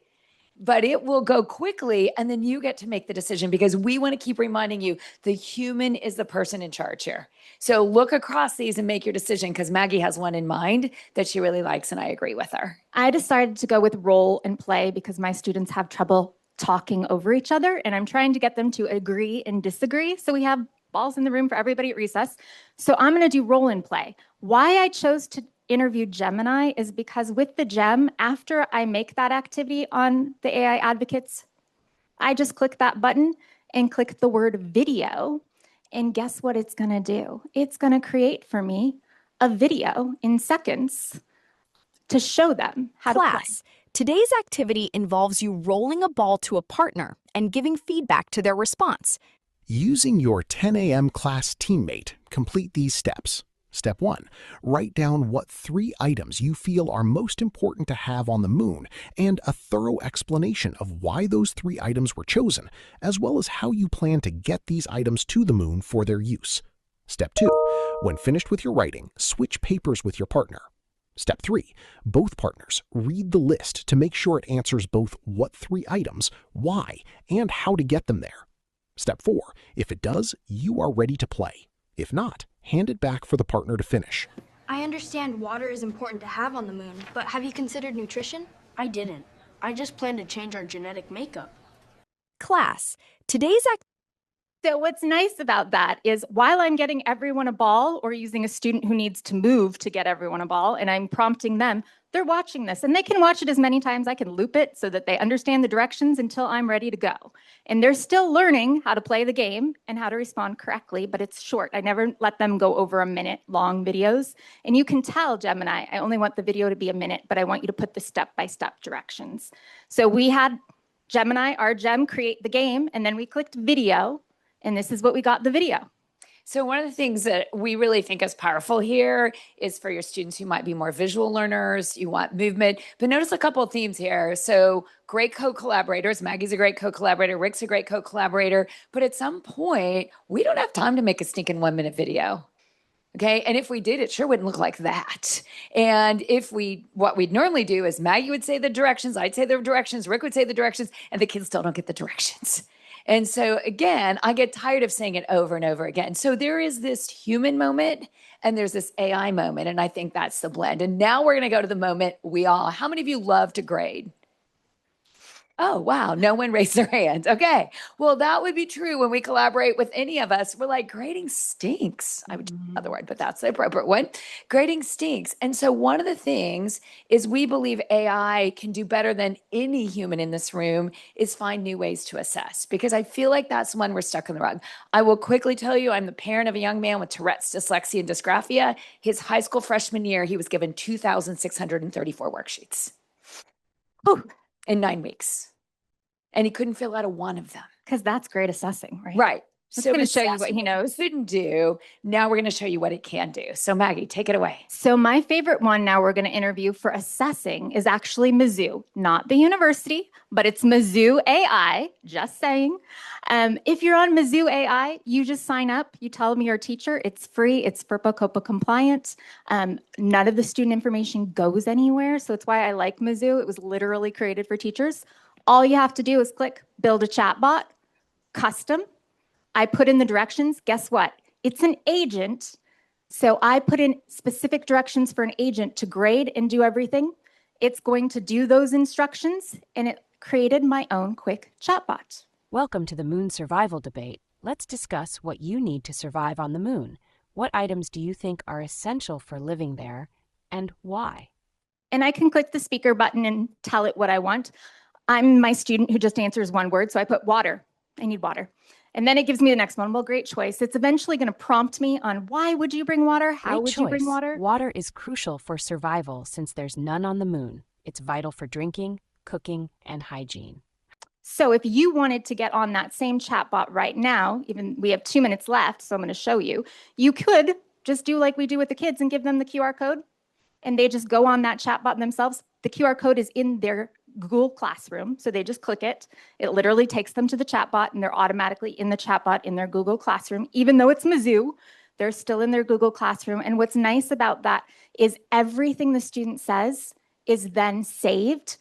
Speaker 4: but it will go quickly and then you get to make the decision because we want to keep reminding you the human is the person in charge here. So look across these and make your decision because Maggie has one in mind that she really likes and I agree with her.
Speaker 5: I decided to go with role and play because my students have trouble talking over each other and I'm trying to get them to agree and disagree. So we have balls in the room for everybody at recess. So I'm going to do role and play. Why I chose to interview Gemini is because with the gem, after I make that activity on the AI advocates, I just click that button and click the word video. And guess what it's going to do? It's going to create for me a video in seconds to show them how to play.
Speaker 6: Class, today's activity involves you rolling a ball to a partner and giving feedback to their response.
Speaker 7: Using your 10 a.m. class teammate, complete these steps. Step 1. Write down what 3 items you feel are most important to have on the moon and a thorough explanation of why those 3 items were chosen, as well as how you plan to get these items to the moon for their use. Step 2. When finished with your writing, switch papers with your partner. Step 3. Both partners read the list to make sure it answers both what 3 items, why, and how to get them there. Step 4. If it does, you are ready to play. If not, hand it back for the partner to finish.
Speaker 8: I understand water is important to have on the moon, but have you considered nutrition?
Speaker 9: I didn't. I just plan to change our genetic makeup.
Speaker 6: Class, today's
Speaker 5: So what's nice about that is while I'm getting everyone a ball or using a student who needs to move to get everyone a ball and I'm prompting them, they're watching this and they can watch it as many times. I can loop it so that they understand the directions until I'm ready to go. And they're still learning how to play the game and how to respond correctly, but it's short. I never let them go over a minute long videos. And you can tell Gemini, I only want the video to be a minute, but I want you to put the step-by-step directions. So we had Gemini, our gem, create the game, and then we clicked video, and this is what we got the video.
Speaker 4: So one of the things that we really think is powerful here is for your students who might be more visual learners, you want movement, but notice a couple of themes here. So great co-collaborators. Maggie's a great co-collaborator. Rick's a great co-collaborator. But at some point, we don't have time to make a stinking 1-minute video. Okay. And if we did, it sure wouldn't look like that. And what we'd normally do is Maggie would say the directions, I'd say the directions, Rick would say the directions, and the kids still don't get the directions. And so again, I get tired of saying it over and over again. So there is this human moment and there's this AI moment. And I think that's the blend. And now we're going to go to the moment how many of you love to grade? Oh, wow. No one raised their hand. Okay. Well, that would be true when we collaborate with any of us. We're like, grading stinks. I would choose another word, but that's the appropriate one. Grading stinks. And so one of the things is we believe AI can do better than any human in this room is find new ways to assess, because I feel like that's when we're stuck in the rug. I will quickly tell you, I'm the parent of a young man with Tourette's, dyslexia, and dysgraphia. His high school freshman year, he was given 2,634 worksheets. Whew, in 9 weeks. And he couldn't fill out a one of them.
Speaker 5: Because that's great assessing, right?
Speaker 4: Right.
Speaker 5: It's going to show you what he knows.
Speaker 4: Couldn't do. Now we're going to show you what it can do. So Maggie, take it away.
Speaker 5: So my favorite one now we're going to interview for assessing is actually Mizzou, not the university, but it's Mizzou AI, just saying. If you're on Mizzou AI, you just sign up, you tell them you're a teacher, it's free, it's FERPA COPA compliant. None of the student information goes anywhere. So it's why I like Mizzou. It was literally created for teachers. All you have to do is click build a chatbot, custom. I put in the directions. Guess what? It's an agent. So I put in specific directions for an agent to grade and do everything. It's going to do those instructions, and it created my own quick chatbot.
Speaker 10: Welcome to the Moon Survival Debate. Let's discuss what you need to survive on the moon. What items do you think are essential for living there, and why?
Speaker 5: And I can click the speaker button and tell it what I want. I'm my student who just answers one word, so I put water. I need water. And then it gives me the next one. Well, great choice. It's eventually going to prompt me on why would you bring water? How would you bring water?
Speaker 10: Water is crucial for survival since there's none on the moon. It's vital for drinking, cooking, and hygiene.
Speaker 5: So if you wanted to get on that same chatbot right now, even we have 2 minutes left, so I'm going to show you, you could just do like we do with the kids and give them the QR code, and they just go on that chatbot themselves. The QR code is in their Google Classroom, so they just click it. It literally takes them to the chatbot, and they're automatically in the chatbot in their Google Classroom. Even though it's Mizzou, they're still in their Google Classroom. And what's nice about that is everything the student says is then saved,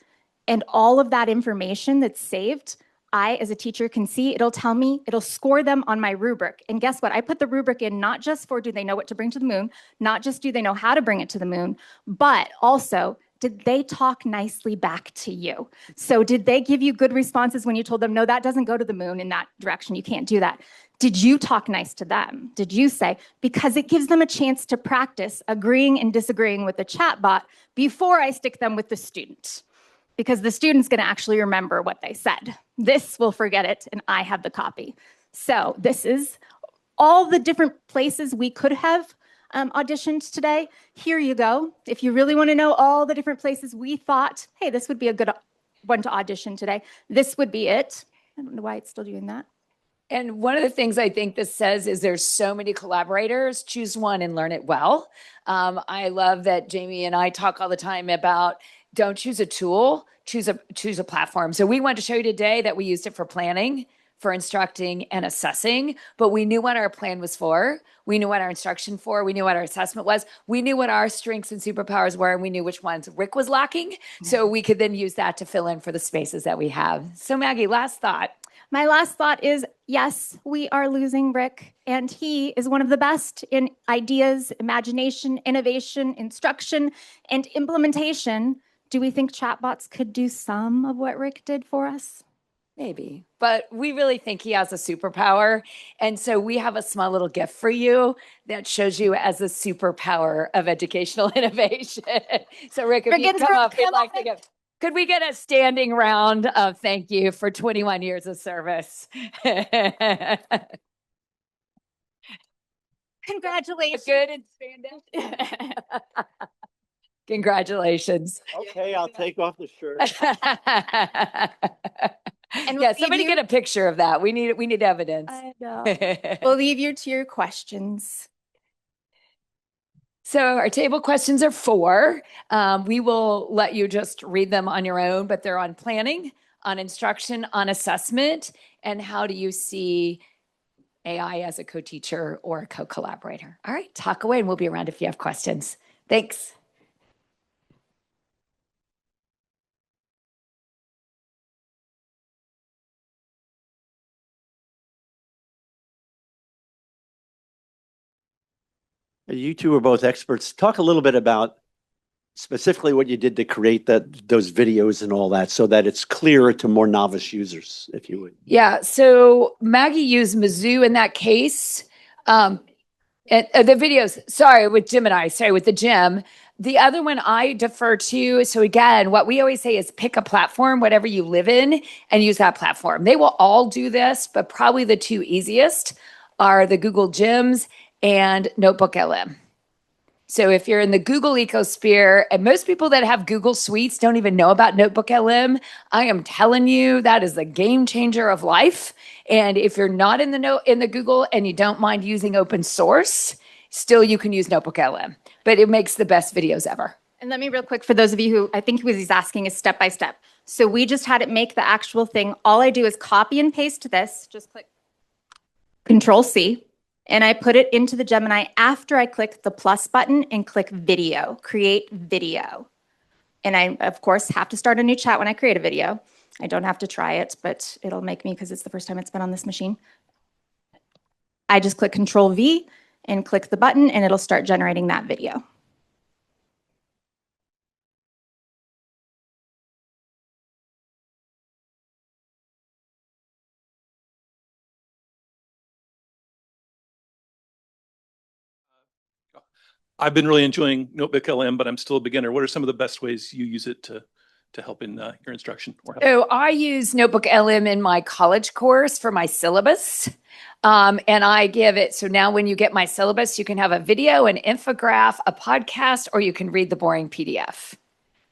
Speaker 5: and all of that information that's saved, I, as a teacher, can see. It'll tell me, it'll score them on my rubric. And guess what? I put the rubric in not just for do they know what to bring to the moon, not just do they know how to bring it to the moon, but also did they talk nicely back to you? So did they give you good responses when you told them, no, that doesn't go to the moon in that direction, you can't do that? Did you talk nice to them? Did you say? Because it gives them a chance to practice agreeing and disagreeing with the chatbot before I stick them with the student. Because the student's going to actually remember what they said. This will forget it, and I have the copy. So this is all the different places we could have auditioned today. Here you go. If you really want to know all the different places we thought, hey, this would be a good one to audition today, this would be it. I don't know why it's still doing that.
Speaker 4: And one of the things I think this says is there's so many collaborators, choose one and learn it well. I love that Jamie and I talk all the time about don't choose a tool, choose a platform. So we wanted to show you today that we used it for planning, for instructing and assessing, but we knew what our plan was for. We knew what our instruction for. We knew what our assessment was. We knew what our strengths and superpowers were, and we knew which ones Rick was lacking. So we could then use that to fill in for the spaces that we have. So Maggie, last thought.
Speaker 5: My last thought is, yes, we are losing Rick, and he is one of the best in ideas, imagination, innovation, instruction, and implementation. Do we think chatbots could do some of what Rick did for us?
Speaker 4: Maybe, but we really think he has a superpower. And so we have a small little gift for you that shows you as a superpower of educational innovation. So Rick, if you come up, we'd like to give. Could we get a standing round of thank you for 21 years of service?
Speaker 5: Congratulations.
Speaker 4: Good and stand up. Congratulations.
Speaker 1: Okay, I'll take off the shirt.
Speaker 5: And
Speaker 4: yeah, somebody get a picture of that. We need evidence.
Speaker 5: I know. We'll leave you to your questions.
Speaker 4: So our table questions are 4. We will let you just read them on your own, but they're on planning, on instruction, on assessment, and how do you see AI as a co-teacher or a co-collaborator. All right, talk away, and we'll be around if you have questions. Thanks.
Speaker 1: You two are both experts. Talk a little bit about specifically what you did to create those videos and all that, so that it's clearer to more novice users, if you would.
Speaker 4: Yeah. So Maggie used Mizzou in that case. And the videos, sorry, with Gemini, sorry, with the gym. The other one I defer to. So again, what we always say is pick a platform, whatever you live in, and use that platform. They will all do this, but probably the two easiest are the Google Gyms and Notebook LM. So if you're in the Google ecosphere, and most people that have Google Suites don't even know about Notebook LM, I am telling you that is the game changer of life. And if you're not in the Google and you don't mind using open source, still you can use Notebook LM. But it makes the best videos ever.
Speaker 5: And let me real quick, for those of you who I think he's asking is step by step. So we just had it make the actual thing. All I do is copy and paste this. Just click Control C. And I put it into the Gemini after I click the plus button and click video, create video. And I, of course, have to start a new chat when I create a video. I don't have to try it, but it'll make me, because it's the first time it's been on this machine. I just click Control V and click the button, and it'll start generating that video.
Speaker 11: I've been really enjoying Notebook LM, but I'm still a beginner. What are some of the best ways you use it to help in your instruction?
Speaker 4: So I use Notebook LM in my college course for my syllabus. And I give it, so now when you get my syllabus, you can have a video, an infograph, a podcast, or you can read the boring PDF.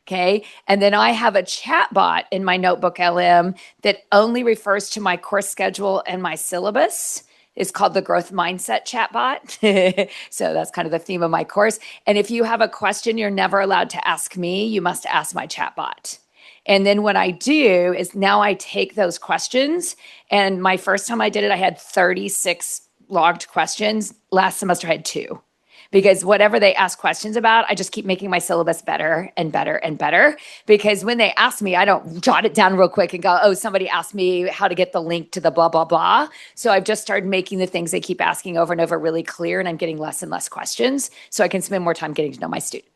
Speaker 4: Okay. And then I have a chat bot in my Notebook LM that only refers to my course schedule and my syllabus. It's called the Growth Mindset Chatbot. So that's kind of the theme of my course. And if you have a question you're never allowed to ask me, you must ask my chatbot. And then what I do is now I take those questions. And my first time I did it, I had 36 logged questions. Last semester I had 2. Because whatever they ask questions about, I just keep making my syllabus better and better and better. Because when they ask me, I don't jot it down real quick and go, oh, somebody asked me how to get the link to the blah, blah, blah. So I've just started making the things they keep asking over and over really clear, and I'm getting less and less questions so I can spend more time getting to know my students.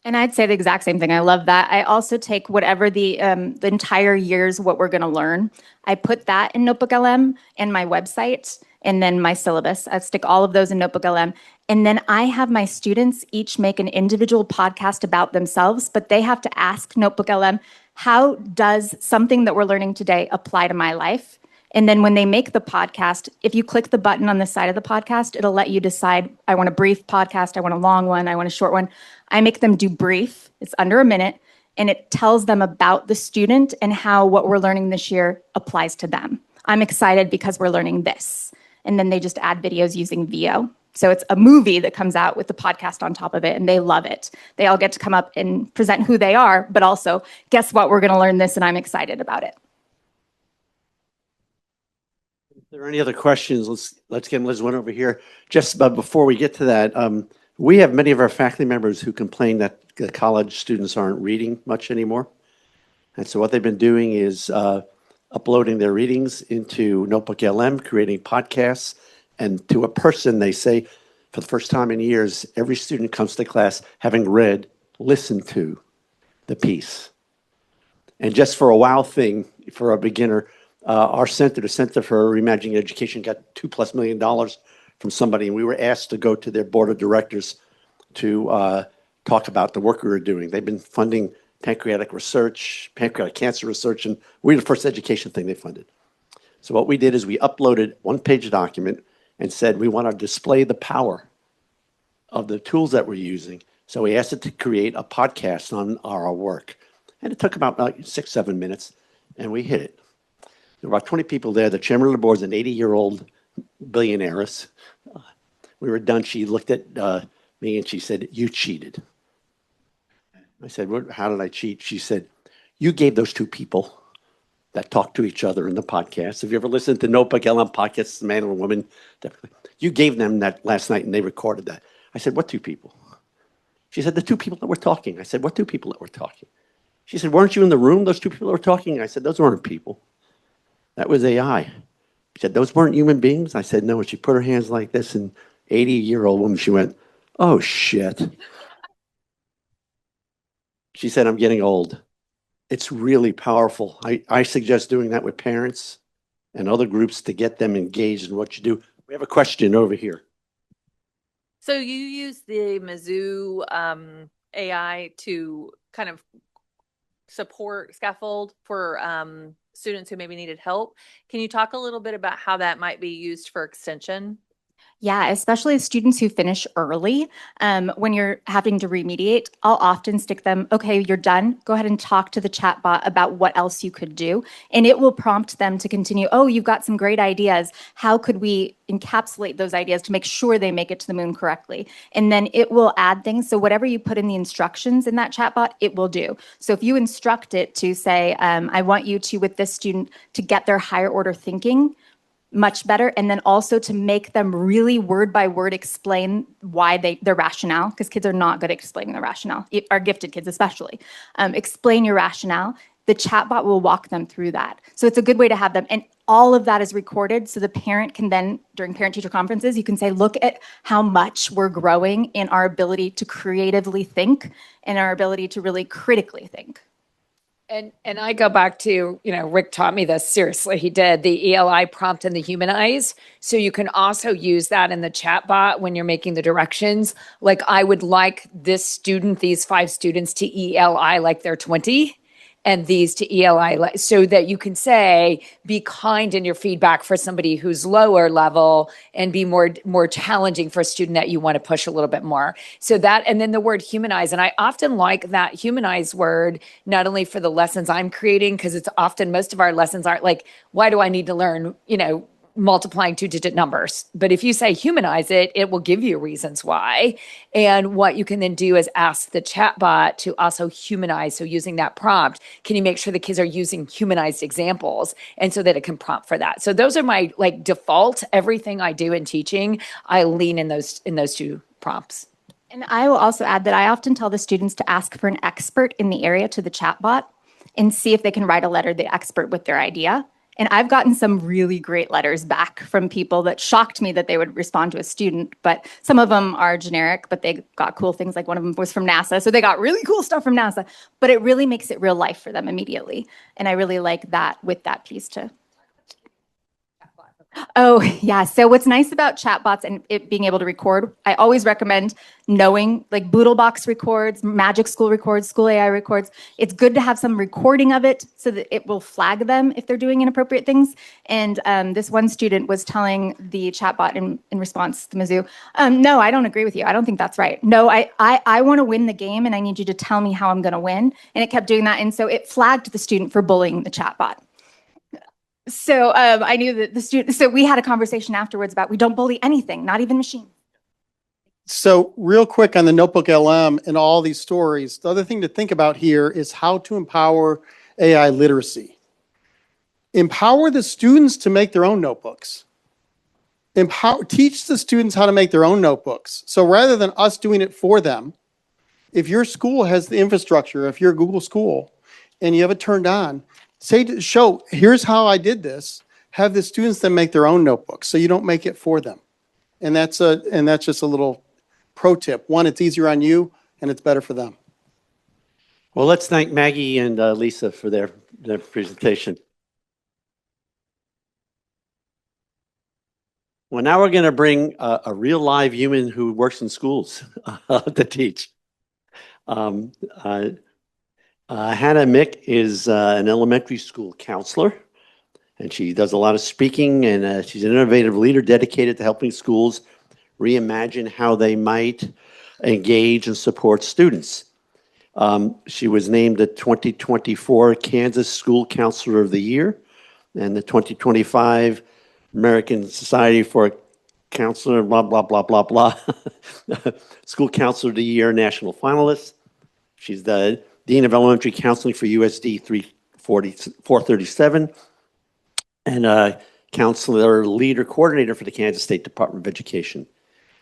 Speaker 5: And I'd say the exact same thing. I love that. I also take whatever the entire year's what we're going to learn. I put that in Notebook LM and my website, and then my syllabus. I stick all of those in Notebook LM. And then I have my students each make an individual podcast about themselves, but they have to ask Notebook LM, how does something that we're learning today apply to my life? And then when they make the podcast, if you click the button on the side of the podcast, it'll let you decide, I want a brief podcast, I want a long one, I want a short one. I make them do brief, it's under a minute, and it tells them about the student and how what we're learning this year applies to them. I'm excited because we're learning this. And then they just add videos using VO. So it's a movie that comes out with the podcast on top of it, and they love it. They all get to come up and present who they are, but also, guess what, we're gonna learn this, and I'm excited about it.
Speaker 1: If there are any other questions, let's get Liz one over here. Just before we get to that, we have many of our faculty members who complain that the college students aren't reading much anymore. And so what they've been doing is uploading their readings into Notebook LM, creating podcasts, and to a person, they say, for the first time in years, every student comes to class having read, listened to the piece. And just for a wow thing, for a beginner, our center, the Center for Reimagining Education, got $2+ million from somebody, and we were asked to go to their board of directors to talk about the work we were doing. They've been funding pancreatic research, pancreatic cancer research, and we're the first education thing they funded. So what we did is we uploaded one-page document and said we want to display the power of the tools that we're using. So we asked it to create a podcast on our work. And it took about 6-7 minutes, and we hit it. There were about 20 people there. The chairman of the board is an 80-year-old billionaire. We were done. She looked at me and she said, "You cheated." I said, "How did I cheat?" She said, "You gave those 2 people that talk to each other in the podcast. Have you ever listened to Notebook LM podcasts, man or woman? You gave them that last night and they recorded that." I said, "What 2 people?" She said, "The 2 people that were talking." I said, "What 2 people that were talking?" She said, "Weren't you in the room, those 2 people that were talking?" I said, "Those weren't people. That was AI." She said, "Those weren't human beings?" I said, "No." And she put her hands like this, and 80-year-old woman, she went, "Oh, shit." She said, I'm getting old. It's really powerful. I suggest doing that with parents and other groups to get them engaged in what you do. We have a question over here.
Speaker 12: So you use the Mizzou AI to kind of support scaffold for students who maybe needed help. Can you talk a little bit about how that might be used for extension?
Speaker 5: Yeah, especially students who finish early. When you're having to remediate, I'll often stick them, okay, you're done. Go ahead and talk to the chatbot about what else you could do. And it will prompt them to continue, oh, you've got some great ideas. How could we encapsulate those ideas to make sure they make it to the moon correctly? And then it will add things. So whatever you put in the instructions in that chatbot, it will do. So if you instruct it to say, I want you to, with this student, to get their higher order thinking much better, and then also to make them really word by word explain why their rationale, because kids are not good at explaining their rationale, our gifted kids especially. Explain your rationale. The chatbot will walk them through that. So it's a good way to have them, and all of that is recorded, so the parent can then, during parent-teacher conferences, you can say, look at how much we're growing in our ability to creatively think and our ability to really critically think.
Speaker 4: And I go back to, Rick taught me this, seriously, he did, the ELI prompt and the humanize. So you can also use that in the chat bot when you're making the directions. Like, I would like this student, these 5 students to ELI like they're 20. And these to ELI, so that you can say, be kind in your feedback for somebody who's lower level, and be more challenging for a student that you want to push a little bit more. So that, and then the word humanize, and I often like that humanize word, not only for the lessons I'm creating, because it's often, most of our lessons aren't like, why do I need to learn, multiplying 2-digit numbers? But if you say humanize it, it will give you reasons why. And what you can then do is ask the chatbot to also humanize. So using that prompt, can you make sure the kids are using humanized examples, and so that it can prompt for that? So those are my default, everything I do in teaching, I lean in those 2 prompts.
Speaker 5: And I will also add that I often tell the students to ask for an expert in the area to the chatbot and see if they can write a letter to the expert with their idea. And I've gotten some really great letters back from people that shocked me that they would respond to a student, but some of them are generic, but they got cool things. Like one of them was from NASA, so they got really cool stuff from NASA, but it really makes it real life for them immediately. And I really like that with that piece too. Oh, yeah. So what's nice about chatbots and it being able to record, I always recommend knowing, like Boodlebox records, Magic School records, School AI records. It's good to have some recording of it so that it will flag them if they're doing inappropriate things. And this one student was telling the chatbot in response to Mizzou, no, I don't agree with you. I don't think that's right. No, I want to win the game and I need you to tell me how I'm going to win. And it kept doing that. And so it flagged the student for bullying the chatbot. So I knew that the student, so we had a conversation afterwards about we don't bully anything, not even machines.
Speaker 2: So real quick on the Notebook LM and all these stories, the other thing to think about here is how to empower AI literacy. Empower the students to make their own notebooks. Teach the students how to make their own notebooks. So rather than us doing it for them, if your school has the infrastructure, if you're a Google school and you have it turned on, show, here's how I did this. Have the students then make their own notebooks so you don't make it for them. And that's just a little pro tip. One, it's easier on you and it's better for them.
Speaker 1: Well, let's thank Maggie and Lisa for their presentation. Well, now we're going to bring a real live human who works in schools to teach. Hanna Mick is an elementary school counselor, and she does a lot of speaking, and she's an innovative leader dedicated to helping schools reimagine how they might engage and support students. She was named the 2024 Kansas School Counselor of the Year and the 2025 American Society for Counselor, blah, blah, blah, blah, blah. School Counselor of the Year national finalist. She's the Dean of Elementary Counseling for USD 437 and a counselor leader coordinator for the Kansas State Department of Education.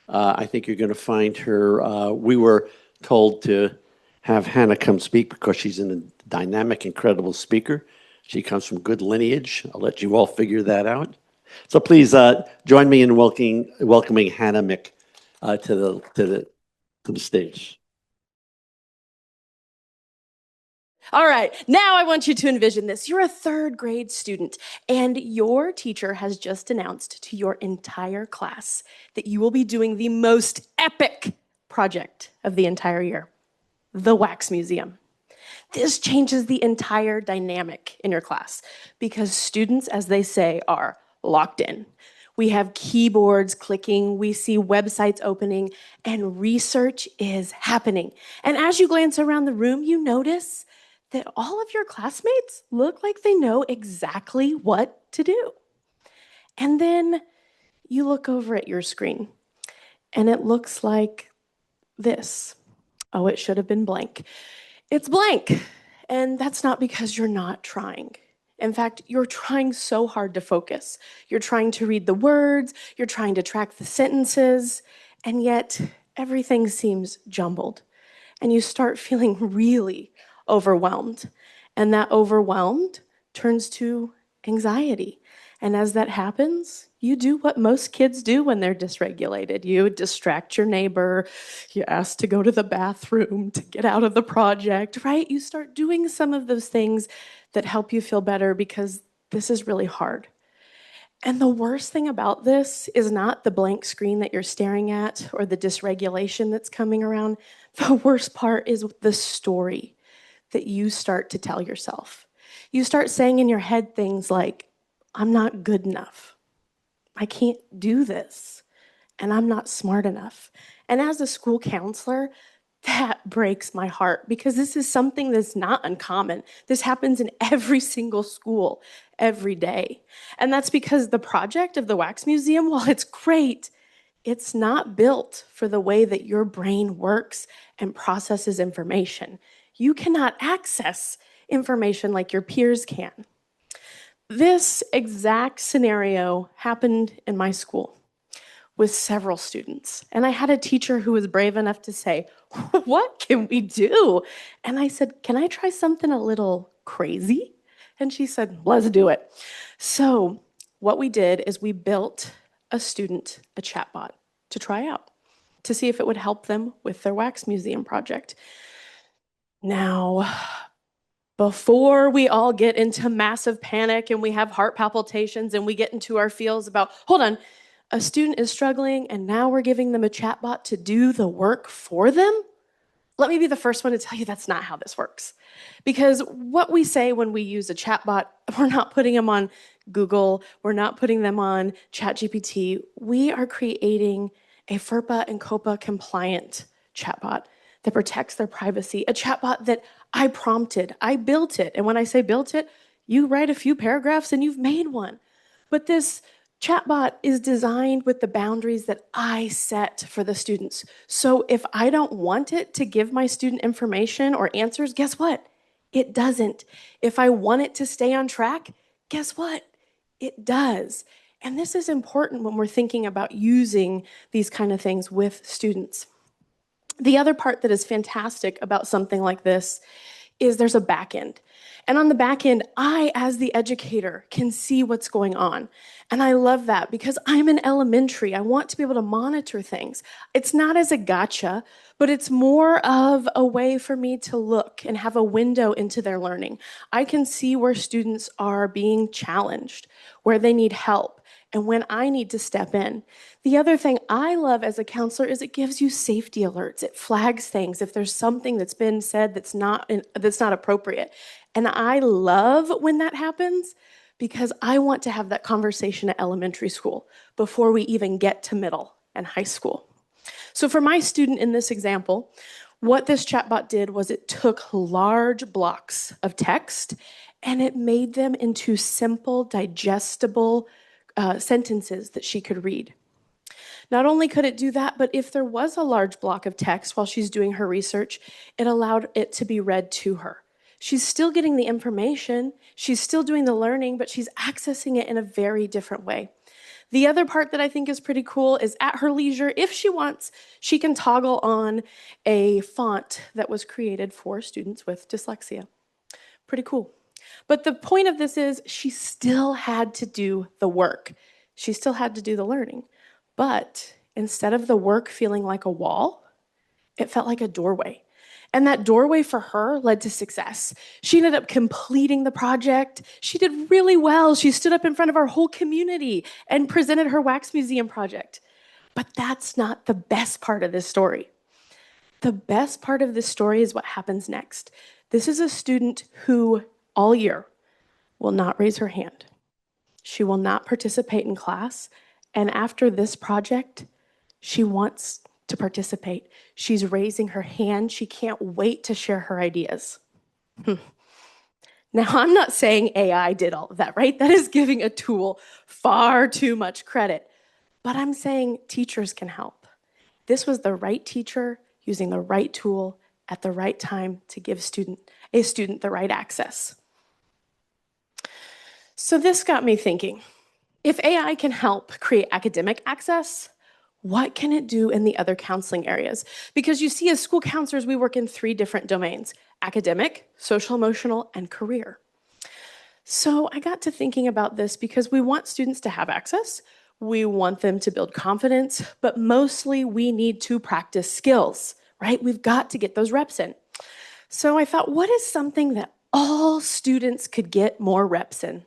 Speaker 1: I think you're going to find her, we were told to have Hanna come speak because she's a dynamic, incredible speaker. She comes from good lineage. I'll let you all figure that out. So please join me in welcoming Hanna Mick to the stage.
Speaker 13: All right, now I want you to envision this. You're a third grade student, and your teacher has just announced to your entire class that you will be doing the most epic project of the entire year, the Wax Museum. This changes the entire dynamic in your class because students, as they say, are locked in. We have keyboards clicking, we see websites opening, and research is happening. And as you glance around the room, you notice that all of your classmates look like they know exactly what to do. And then you look over at your screen, and it looks like this. Oh, it should have been blank. It's blank. And that's not because you're not trying. In fact, you're trying so hard to focus. You're trying to read the words, you're trying to track the sentences, and yet everything seems jumbled. And you start feeling really overwhelmed. And that overwhelmed turns to anxiety. And as that happens, you do what most kids do when they're dysregulated. You distract your neighbor, you ask to go to the bathroom, to get out of the project, right? You start doing some of those things that help you feel better because this is really hard. And the worst thing about this is not the blank screen that you're staring at or the dysregulation that's coming around. The worst part is the story that you start to tell yourself. You start saying in your head things like, I'm not good enough. I can't do this. And I'm not smart enough. And as a school counselor, that breaks my heart because this is something that's not uncommon. This happens in every single school every day. And that's because the project of the Wax Museum, while it's great, it's not built for the way that your brain works and processes information. You cannot access information like your peers can. This exact scenario happened in my school with several students. And I had a teacher who was brave enough to say, what can we do? And I said, can I try something a little crazy? And she said, let's do it. So what we did is we built a student a chatbot to try out, to see if it would help them with their Wax Museum project. Now, before we all get into massive panic and we have heart palpitations and we get into our feels about, hold on, a student is struggling and now we're giving them a chatbot to do the work for them? Let me be the first one to tell you that's not how this works. Because what we say when we use a chatbot, we're not putting them on Google, we're not putting them on ChatGPT. We are creating a FERPA and COPA compliant chatbot that protects their privacy, a chatbot that I prompted, I built it. And when I say built it, you write a few paragraphs and you've made one. But this chatbot is designed with the boundaries that I set for the students. So if I don't want it to give my student information or answers, guess what? It doesn't. If I want it to stay on track, guess what? It does. And this is important when we're thinking about using these kind of things with students. The other part that is fantastic about something like this is there's a back end. And on the back end, I, as the educator, can see what's going on. And I love that because I'm in elementary. I want to be able to monitor things. It's not as a gotcha, but it's more of a way for me to look and have a window into their learning. I can see where students are being challenged, where they need help, and when I need to step in. The other thing I love as a counselor is it gives you safety alerts. It flags things if there's something that's been said that's not appropriate. And I love when that happens because I want to have that conversation at elementary school before we even get to middle and high school. So for my student in this example, what this chatbot did was it took large blocks of text and it made them into simple, digestible sentences that she could read. Not only could it do that, but if there was a large block of text while she's doing her research, it allowed it to be read to her. She's still getting the information, she's still doing the learning, but she's accessing it in a very different way. The other part that I think is pretty cool is at her leisure, if she wants, she can toggle on a font that was created for students with dyslexia. Pretty cool. But the point of this is she still had to do the work. She still had to do the learning. But instead of the work feeling like a wall, it felt like a doorway. And that doorway for her led to success. She ended up completing the project. She did really well. She stood up in front of our whole community and presented her wax museum project. But that's not the best part of this story. The best part of this story is what happens next. This is a student who all year will not raise her hand. She will not participate in class. And after this project, she wants to participate. She's raising her hand. She can't wait to share her ideas. Now, I'm not saying AI did all of that, right? That is giving a tool far too much credit. But I'm saying teachers can help. This was the right teacher using the right tool at the right time to give a student the right access. So this got me thinking, if AI can help create academic access, what can it do in the other counseling areas? Because you see, as school counselors, we work in 3 different domains: academic, social emotional, and career. So I got to thinking about this because we want students to have access, we want them to build confidence, but mostly we need to practice skills, right? We've got to get those reps in. So I thought, what is something that all students could get more reps in?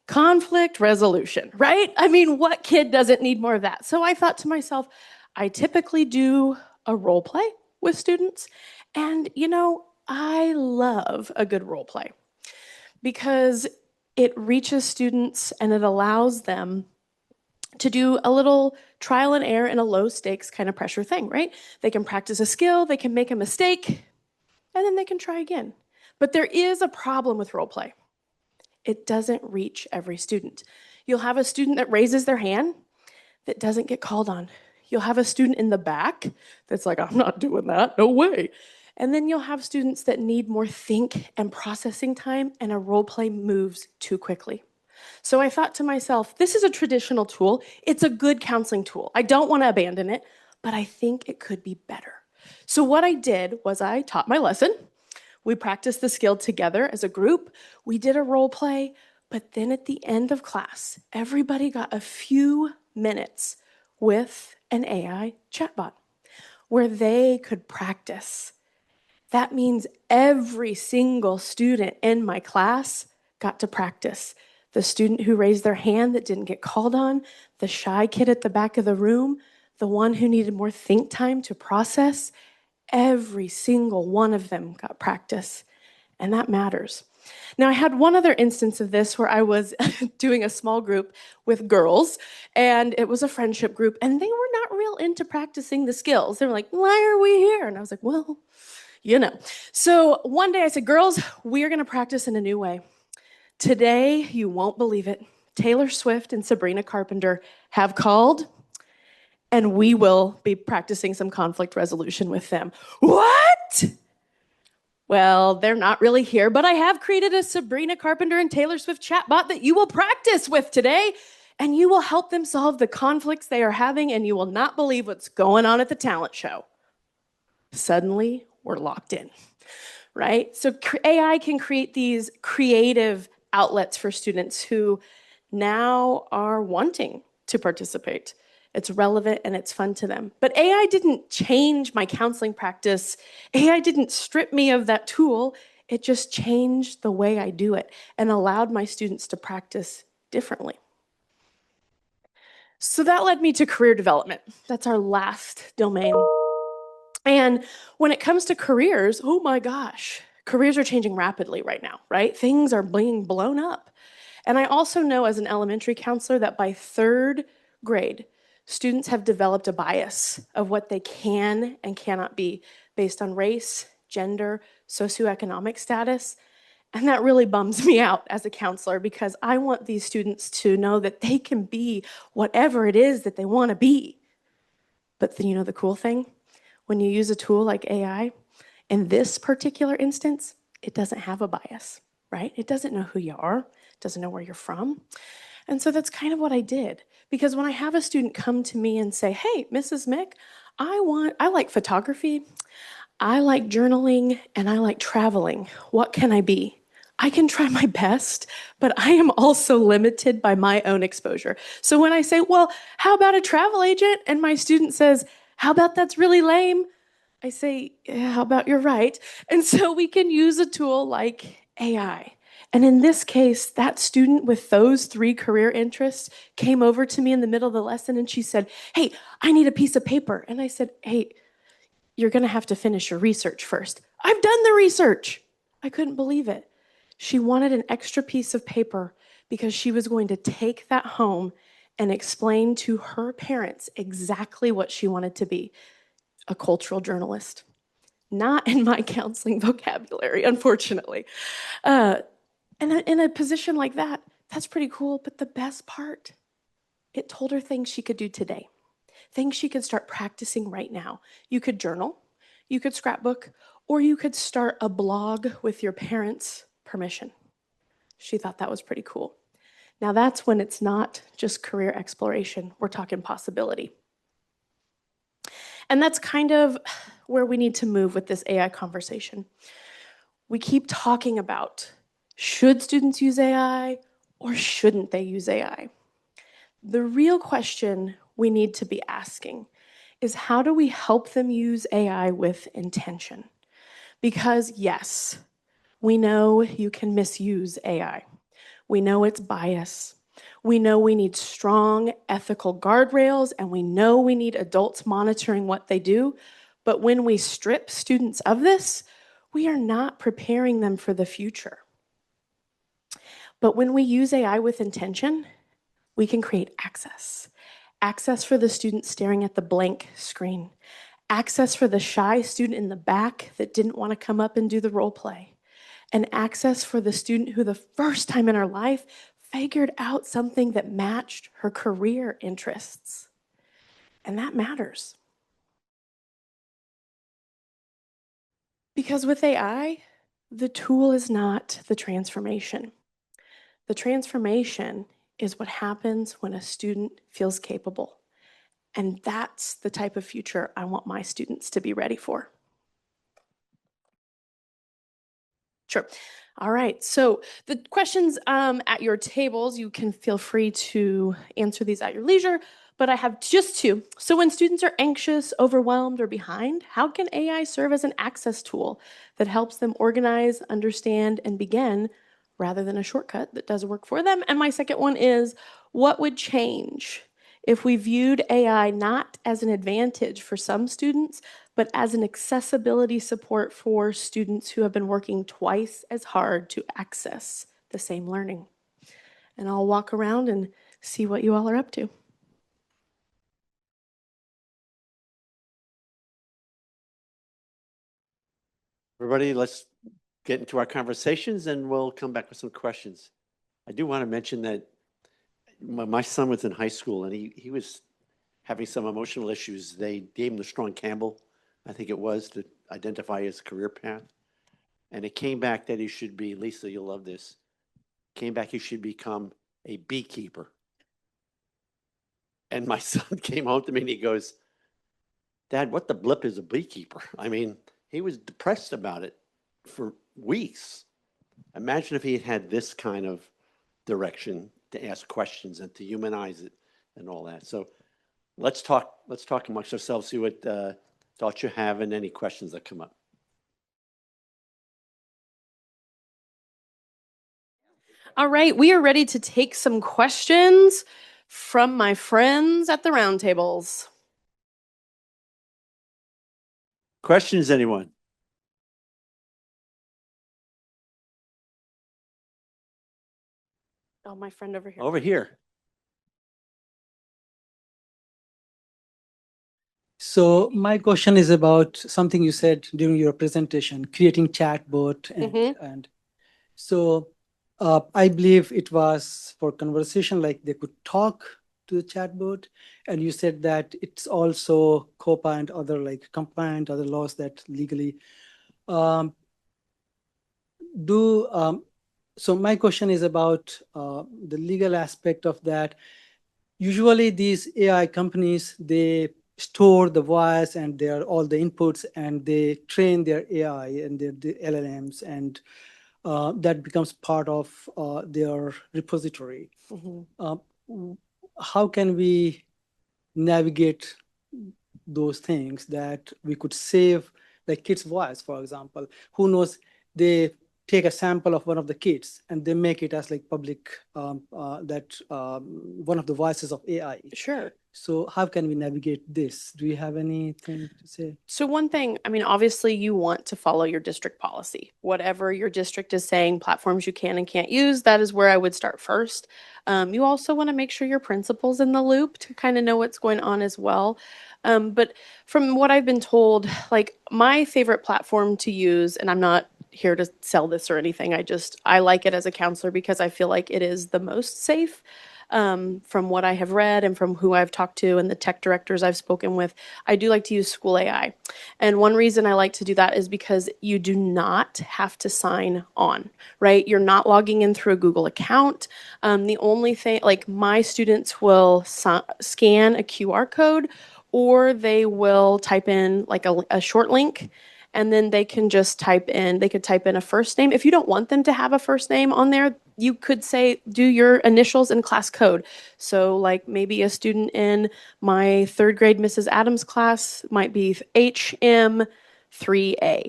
Speaker 13: Conflict resolution, right? I mean, what kid doesn't need more of that? So I thought to myself, I typically do a role play with students. And, I love a good role play because it reaches students and it allows them to do a little trial and error in a low stakes kind of pressure thing, right? They can practice a skill, they can make a mistake, and then they can try again. But there is a problem with role play. It doesn't reach every student. You'll have a student that raises their hand that doesn't get called on. You'll have a student in the back that's like, I'm not doing that, no way. And then you'll have students that need more think and processing time, and a role play moves too quickly. So I thought to myself, this is a traditional tool. It's a good counseling tool. I don't want to abandon it, but I think it could be better. So what I did was I taught my lesson. We practiced the skill together as a group. We did a role play, but then at the end of class, everybody got a few minutes with an AI chatbot where they could practice. That means every single student in my class got to practice. The student who raised their hand that didn't get called on, the shy kid at the back of the room, the one who needed more think time to process, every single one of them got practice, and that matters. Now, I had one other instance of this where I was doing a small group with girls, and it was a friendship group, and they were not real into practicing the skills. They were like, why are we here? And I was like, well, So one day I said, girls, we are going to practice in a new way. Today, you won't believe it, Taylor Swift and Sabrina Carpenter have called, and we will be practicing some conflict resolution with them. What? Well, they're not really here, but I have created a Sabrina Carpenter and Taylor Swift chatbot that you will practice with today, and you will help them solve the conflicts they are having, and you will not believe what's going on at the talent show. Suddenly, we're locked in, right? So AI can create these creative outlets for students who now are wanting to participate. It's relevant and it's fun to them. But AI didn't change my counseling practice. AI didn't strip me of that tool. It just changed the way I do it and allowed my students to practice differently. So that led me to career development. That's our last domain. And when it comes to careers, oh my gosh, careers are changing rapidly right now, right? Things are being blown up. And I also know as an elementary counselor that by 3rd grade, students have developed a bias of what they can and cannot be based on race, gender, socioeconomic status. And that really bums me out as a counselor because I want these students to know that they can be whatever it is that they want to be. But then, the cool thing? When you use a tool like AI, in this particular instance, it doesn't have a bias, right? It doesn't know who you are, it doesn't know where you're from. And so that's kind of what I did. Because when I have a student come to me and say, hey, Mrs. Mick, I like photography, I like journaling, and I like traveling. What can I be? I can try my best, but I am also limited by my own exposure. So when I say, well, how about a travel agent? And my student says, how about that's really lame? I say, yeah, how about you're right? And so we can use a tool like AI. And in this case, that student with those 3 career interests came over to me in the middle of the lesson and she said, hey, I need a piece of paper. And I said, hey, you're going to have to finish your research first. I've done the research. I couldn't believe it. She wanted an extra piece of paper because she was going to take that home and explain to her parents exactly what she wanted to be, a cultural journalist. Not in my counseling vocabulary, unfortunately. And in a position like that, that's pretty cool. But the best part, it told her things she could do today, things she could start practicing right now. You could journal, you could scrapbook, or you could start a blog with your parents' permission. She thought that was pretty cool. Now that's when it's not just career exploration, we're talking possibility. And that's kind of where we need to move with this AI conversation. We keep talking about, should students use AI or shouldn't they use AI? The real question we need to be asking is, how do we help them use AI with intention? Because yes, we know you can misuse AI. We know it's bias. We know we need strong ethical guardrails, and we know we need adults monitoring what they do. But when we strip students of this, we are not preparing them for the future. But when we use AI with intention, we can create access. Access for the student staring at the blank screen. Access for the shy student in the back that didn't want to come up and do the role play. And access for the student who the first time in her life figured out something that matched her career interests. And that matters. Because with AI, the tool is not the transformation. The transformation is what happens when a student feels capable. And that's the type of future I want my students to be ready for. Sure. All right. So the questions at your tables, you can feel free to answer these at your leisure, but I have just 2. So when students are anxious, overwhelmed, or behind, how can AI serve as an access tool that helps them organize, understand, and begin rather than a shortcut that does work for them? And my second one is, what would change if we viewed AI not as an advantage for some students, but as an accessibility support for students who have been working twice as hard to access the same learning? And I'll walk around and see what you all are up to.
Speaker 1: Everybody, let's get into our conversations and we'll come back with some questions. I do want to mention that my son was in high school and he was having some emotional issues. They gave him the Strong Campbell, I think it was, to identify his career path. And it came back that he should be, Lisa, you'll love this, came back he should become a beekeeper. And my son came home to me and he goes, Dad, what the blip is a beekeeper? I mean, he was depressed about it for weeks. Imagine if he had had this kind of direction to ask questions and to humanize it and all that. So let's talk amongst ourselves, see what thoughts you have and any questions that come up.
Speaker 13: All right, we are ready to take some questions from my friends at the roundtables.
Speaker 1: Questions, anyone?
Speaker 13: Oh, my friend over here.
Speaker 1: Over here.
Speaker 14: So my question is about something you said during your presentation, creating chatbot. And so I believe it was for conversation, like they could talk to the chatbot. And you said that it's also COPA and other like compliant, other laws that legally so my question is about the legal aspect of that. Usually these AI companies, they store the voice and all the inputs and they train their AI and the LLMs, and that becomes part of their repository. How can we navigate those things that we could save, like kids' voice, for example. Who knows, they take a sample of one of the kids and they make it as like public, one of the voices of AI.
Speaker 13: Sure.
Speaker 14: So how can we navigate this? Do you have anything to say?
Speaker 13: So one thing, I mean, obviously you want to follow your district policy. Whatever your district is saying, platforms you can and can't use, that is where I would start first. You also want to make sure your principal's in the loop to kind of know what's going on as well. But from what I've been told, like my favorite platform to use, and I'm not here to sell this or anything, I like it as a counselor because I feel like it is the most safe. From what I have read and from who I've talked to and the tech directors I've spoken with, I do like to use School AI. And one reason I like to do that is because you do not have to sign on, right? You're not logging in through a Google account. The only thing, like my students will scan a QR code or they will type in like a short link and then they can just type in a first name. If you don't want them to have a first name on there, you could say, do your initials and class code. So like maybe a student in my third grade Mrs. Adams class might be HM3A.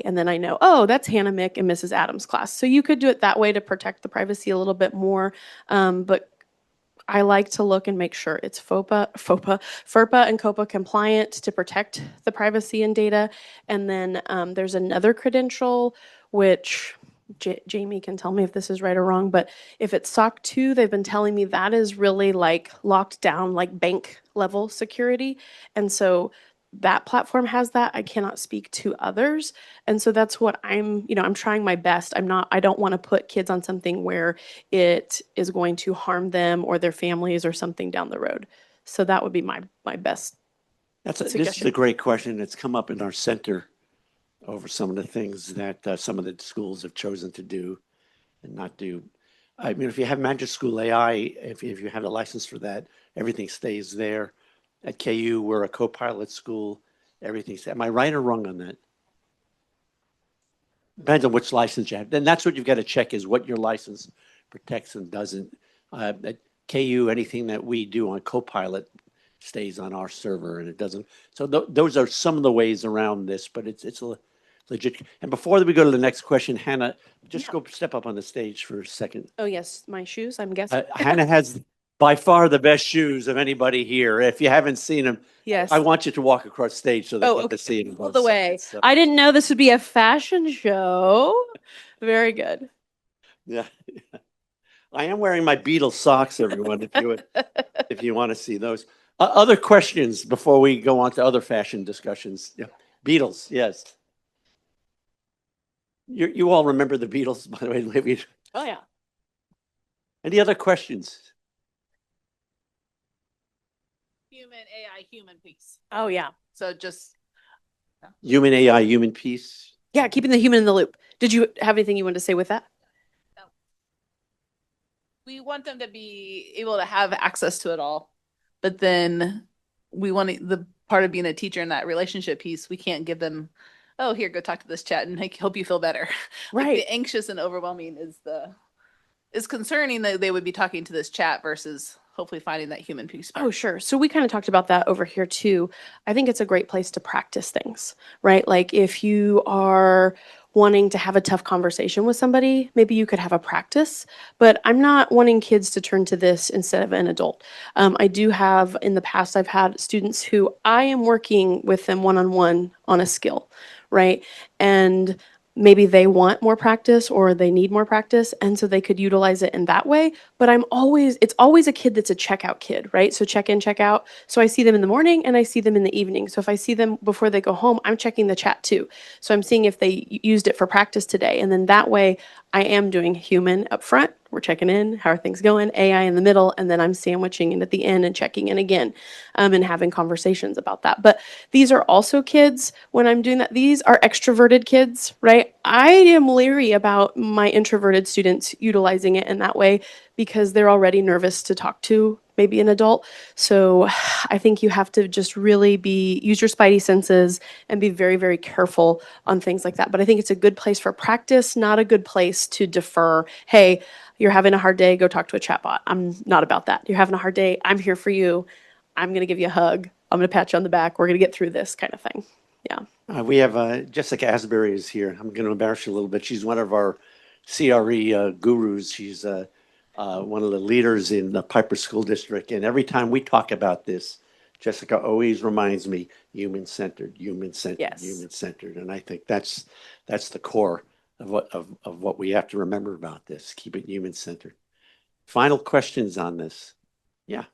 Speaker 13: And then I know, oh, that's Hanna, Mick, and Mrs. Adams class. So you could do it that way to protect the privacy a little bit more. But I like to look and make sure it's FERPA and COPA compliant to protect the privacy and data. And then there's another credential, which Jamie can tell me if this is right or wrong, but if it's SOC 2, they've been telling me that is really like locked down, like bank level security. And so that platform has that. I cannot speak to others. And so that's what I'm trying my best. I don't want to put kids on something where it is going to harm them or their families or something down the road. So that would be my best
Speaker 1: This is a great question. It's come up in our center over some of the things that some of the schools have chosen to do and not do. I mean, if you have Magic School AI, if you have a license for that, everything stays there. At KU, we're a co-pilot school. Everything's, am I right or wrong on that? Depends on which license you have. Then that's what you've got to check is what your license protects and doesn't. At KU, anything that we do on co-pilot stays on our server and it doesn't. So those are some of the ways around this, but it's legit. And before we go to the next question, Hanna, just go step up on the stage for a second.
Speaker 13: Oh yes, my shoes, I'm guessing.
Speaker 1: Hanna has by far the best shoes of anybody here. If you haven't seen them,
Speaker 13: yes,
Speaker 1: I want you to walk across stage so they get to see them.
Speaker 13: All the way. So. I didn't know this would be a fashion show. Very good.
Speaker 1: Yeah. I am wearing my Beatles socks, everyone, if you want to see those. Other questions before we go on to other fashion discussions? Yeah. Beatles, yes. You all remember the Beatles, by the way, maybe.
Speaker 13: Oh, yeah.
Speaker 1: Any other questions?
Speaker 15: Human AI, human peace.
Speaker 13: Oh, yeah.
Speaker 15: So just.
Speaker 1: Human AI, human peace.
Speaker 13: Yeah, keeping the human in the loop. Did you have anything you wanted to say with that?
Speaker 15: No. We want them to be able to have access to it all. But then we want the part of being a teacher in that relationship piece, we can't give them, oh, here, go talk to this chat and help you feel better.
Speaker 13: Right.
Speaker 15: Like the anxious and overwhelming is concerning that they would be talking to this chat versus hopefully finding that human piece.
Speaker 13: Oh, sure. So we kind of talked about that over here too. I think it's a great place to practice things, right? Like if you are wanting to have a tough conversation with somebody, maybe you could have a practice, but I'm not wanting kids to turn to this instead of an adult. I do have, in the past, I've had students who I am working with them one-on-one on a skill, right? And maybe they want more practice or they need more practice, and so they could utilize it in that way. But it's always a kid that's a checkout kid, right? So check in, check out. So I see them in the morning and I see them in the evening. So if I see them before they go home, I'm checking the chat too. So I'm seeing if they used it for practice today. And then that way I am doing human up front. We're checking in, how are things going? AI in the middle, and then I'm sandwiching in at the end and checking in again and having conversations about that. But these are also kids, when I'm doing that, these are extroverted kids, right? I am leery about my introverted students utilizing it in that way because they're already nervous to talk to maybe an adult. So I think you have to just really use your spidey senses and be very, very careful on things like that. But I think it's a good place for practice, not a good place to defer, hey, you're having a hard day, go talk to a chatbot. I'm not about that. You're having a hard day, I'm here for you. I'm going to give you a hug. I'm going to pat you on the back. We're going to get through this kind of thing. Yeah.
Speaker 1: We have Jessica Asbury is here. I'm going to embarrass you a little bit. She's one of our CRE gurus. She's one of the leaders in the Piper School District. And every time we talk about this, Jessica always reminds me, human-centered, human-centered,
Speaker 13: Yes.
Speaker 1: human-centered. And I think that's the core of what we have to remember about this. Keep it human-centered. Final questions on this? Yeah.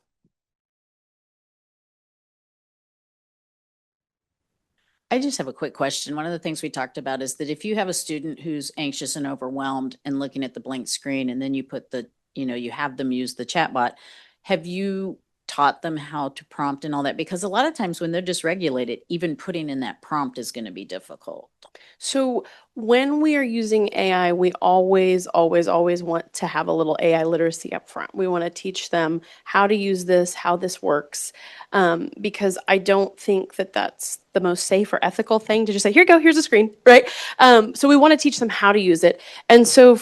Speaker 16: I just have a quick question. One of the things we talked about is that if you have a student who's anxious and overwhelmed and looking at the blank screen, and then you put you have them use the chatbot, have you taught them how to prompt and all that? Because a lot of times when they're dysregulated, even putting in that prompt is going to be difficult.
Speaker 13: So when we are using AI, we always want to have a little AI literacy up front. We want to teach them how to use this, how this works, because I don't think that that's the most safe or ethical thing to just say, here you go, here's a screen, right? So we want to teach them how to use it. And so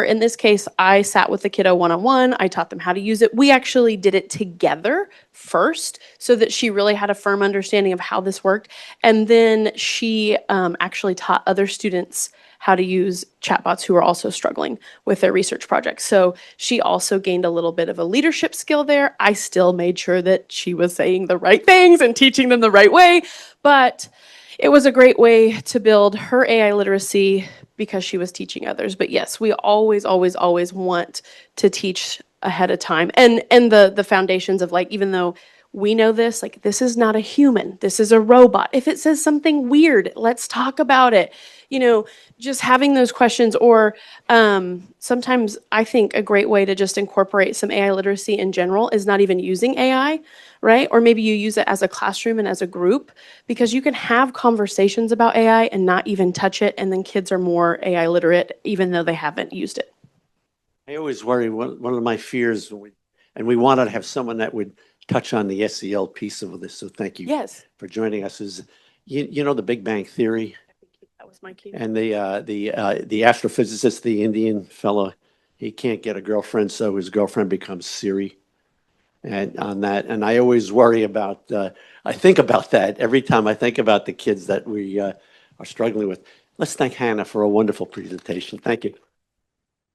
Speaker 13: in this case, I sat with the kiddo one-on-one. I taught them how to use it. We actually did it together first so that she really had a firm understanding of how this worked. And then she actually taught other students how to use chatbots who are also struggling with their research projects. So she also gained a little bit of a leadership skill there. I still made sure that she was saying the right things and teaching them the right way, but it was a great way to build her AI literacy because she was teaching others. But yes, we always want to teach ahead of time. And the foundations of, like, even though we know this, like, this is not a human, this is a robot. If it says something weird, let's talk about it. Just having those questions, or sometimes I think a great way to just incorporate some AI literacy in general is not even using AI, right? Or maybe you use it as a classroom and as a group, because you can have conversations about AI and not even touch it, and then kids are more AI literate even though they haven't used it.
Speaker 1: I always worry, one of my fears, and we wanted to have someone that would touch on the SEL piece of this, so thank you for joining us, is, you know, the Big Bang Theory?
Speaker 13: That was my key.
Speaker 1: And the astrophysicist, the Indian fellow, he can't get a girlfriend, so his girlfriend becomes Siri. And on that, and I always worry about, I think about that every time I think about the kids that we are struggling with. Let's thank Hanna for a wonderful presentation. Thank you.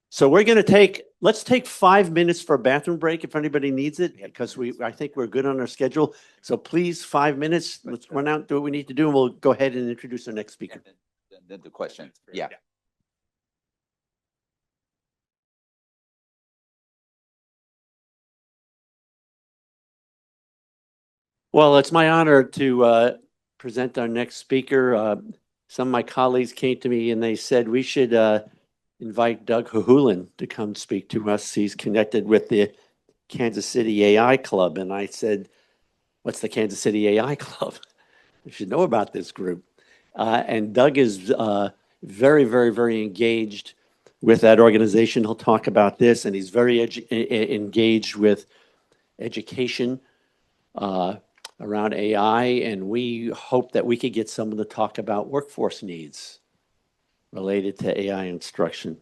Speaker 1: So we're going to let's take 5 minutes for a bathroom break if anybody needs it, because I think we're good on our schedule. So please, 5 minutes, let's run out, do what we need to do, and we'll go ahead and introduce our next speaker.
Speaker 17: Then the question, yeah.
Speaker 1: Well, it's my honor to present our next speaker. Some of my colleagues came to me and they said we should invite Doug Hohulin to come speak to us. He's connected with the Kansas City AI Club. And I said, what's the Kansas City AI Club? You should know about this group. And Doug is very, very, very engaged with that organization. He'll talk about this, and he's very engaged with education around AI, and we hope that we could get someone to talk about workforce needs related to AI instruction.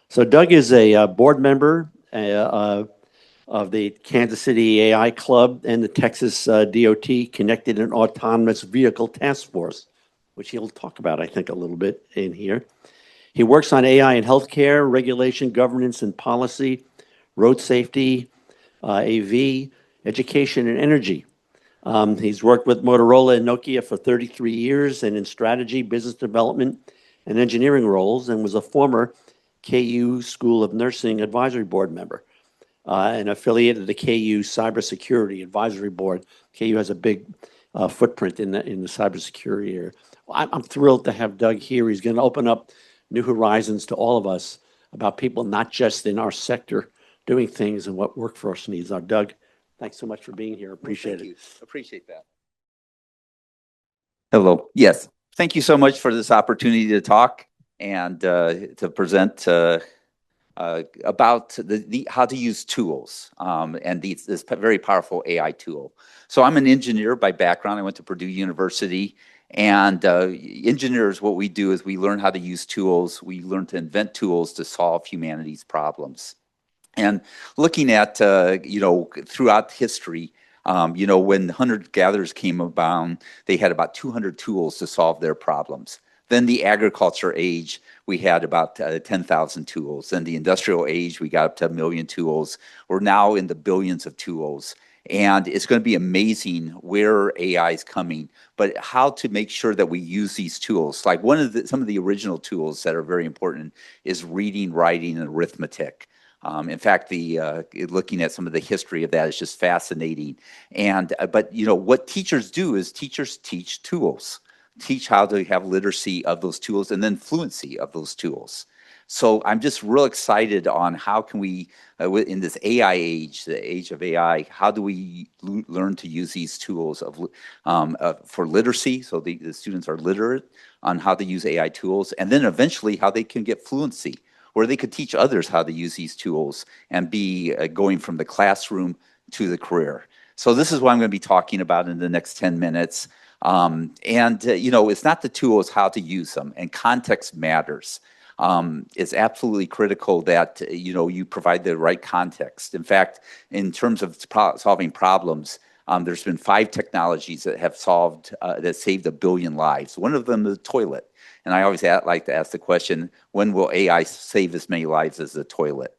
Speaker 1: So Doug is a board member of the Kansas City AI Club and the Texas DOT Connected and Autonomous Vehicle Task Force, which he'll talk about, I think, a little bit in here. He works on AI in healthcare, regulation, governance, and policy, road safety, AV, education, and energy. He's worked with Motorola and Nokia for 33 years and in strategy, business development, and engineering roles, and was a former KU School of Nursing Advisory Board member, an affiliate of the KU Cybersecurity Advisory Board. KU has a big footprint in the cybersecurity area. Well, I'm thrilled to have Doug here. He's going to open up new horizons to all of us about people not just in our sector doing things and what workforce needs are. Doug, thanks so much for being here. Appreciate it.
Speaker 17: Thank you. Appreciate that. Hello. Yes. Thank you so much for this opportunity to talk and to present about how to use tools and this very powerful AI tool. So I'm an engineer by background. I went to Purdue University, and engineers, what we do is we learn how to use tools. We learn to invent tools to solve humanity's problems. And looking at, throughout history, When hunter-gatherers came about, they had about 200 tools to solve their problems. Then the agriculture age, we had about 10,000 tools. Then the industrial age, we got up to 1 million tools. We're now in the billions of tools. And it's going to be amazing where AI is coming, but how to make sure that we use these tools. Like some of the original tools that are very important is reading, writing, and arithmetic. In fact, looking at some of the history of that is just fascinating. But what teachers do is teachers teach tools, teach how to have literacy of those tools and then fluency of those tools. So I'm just real excited on how can we, in this AI age, the age of AI, how do we learn to use these tools for literacy, so the students are literate on how to use AI tools, and then eventually how they can get fluency, where they could teach others how to use these tools and be going from the classroom to the career. So this is what I'm going to be talking about in the next 10 minutes. It's not the tools, how to use them, and context matters. It's absolutely critical that you provide the right context. In fact, in terms of solving problems, there's been 5 technologies that have that saved 1 billion lives. One of them is the toilet. And I always like to ask the question, when will AI save as many lives as the toilet?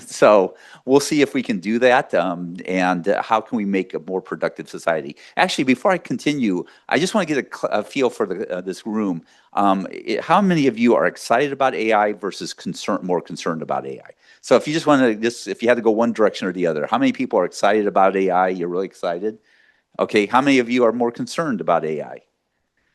Speaker 17: So we'll see if we can do that, and how can we make a more productive society. Actually, before I continue, I just want to get a feel for this room. How many of you are excited about AI versus more concerned about AI? So if you just want to, if you had to go one direction or the other, how many people are excited about AI? You're really excited? Okay, how many of you are more concerned about AI?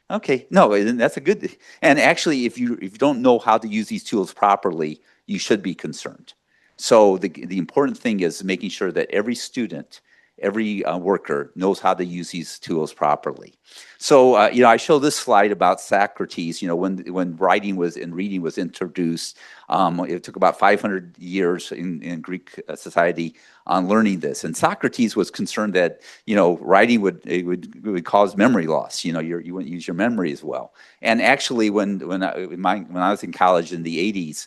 Speaker 17: Okay, no, that's a good, and actually, if you don't know how to use these tools properly, you should be concerned. So the important thing is making sure that every student, every worker knows how to use these tools properly. So, I show this slide about Socrates, when writing and reading was introduced. It took about 500 years in Greek society on learning this. And Socrates was concerned that, writing would cause memory loss. You wouldn't use your memory as well. And actually, when I was in college in the 80s,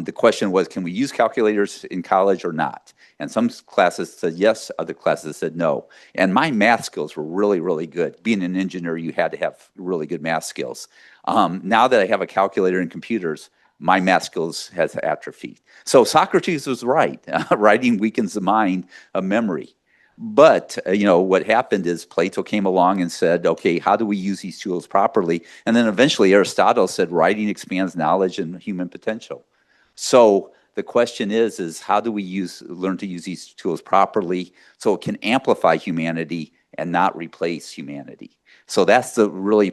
Speaker 17: the question was, can we use calculators in college or not? And some classes said yes, other classes said no. And my math skills were really, really good. Being an engineer, you had to have really good math skills. Now that I have a calculator and computers, my math skills has atrophied. So Socrates was right. Writing weakens the mind of memory. But, what happened is Plato came along and said, okay, how do we use these tools properly? And then eventually Aristotle said, writing expands knowledge and human potential. So the question is how do we learn to use these tools properly so it can amplify humanity and not replace humanity? So that's the really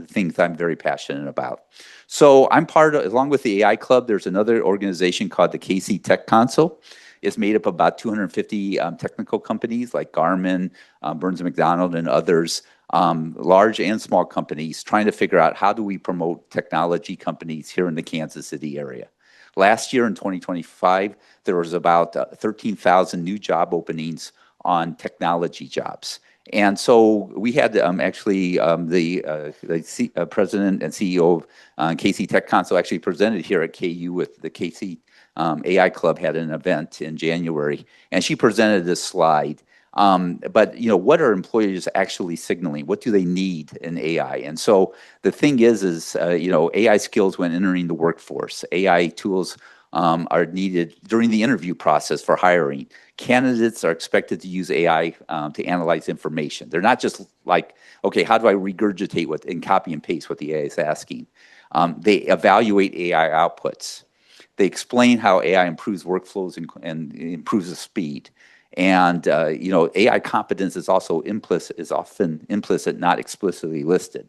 Speaker 17: things I'm very passionate about. So I'm along with the AI Club, there's another organization called the KC Tech Council. It's made up of about 250 technical companies like Garmin, Burns & McDonnell, and others, large and small companies, trying to figure out how do we promote technology companies here in the Kansas City area. Last year in 2025, there was about 13,000 new job openings on technology jobs. And so we had actually the president and CEO of KC Tech Council actually presented here at KU with the KC AI Club had an event in January, and she presented this slide. But what are employers actually signaling? What do they need in AI? And so the thing is AI skills when entering the workforce. AI tools are needed during the interview process for hiring. Candidates are expected to use AI to analyze information. They're not just like, okay, how do I regurgitate and copy and paste what the AI is asking? They evaluate AI outputs. They explain how AI improves workflows and improves the speed. And AI competence is often implicit, not explicitly listed.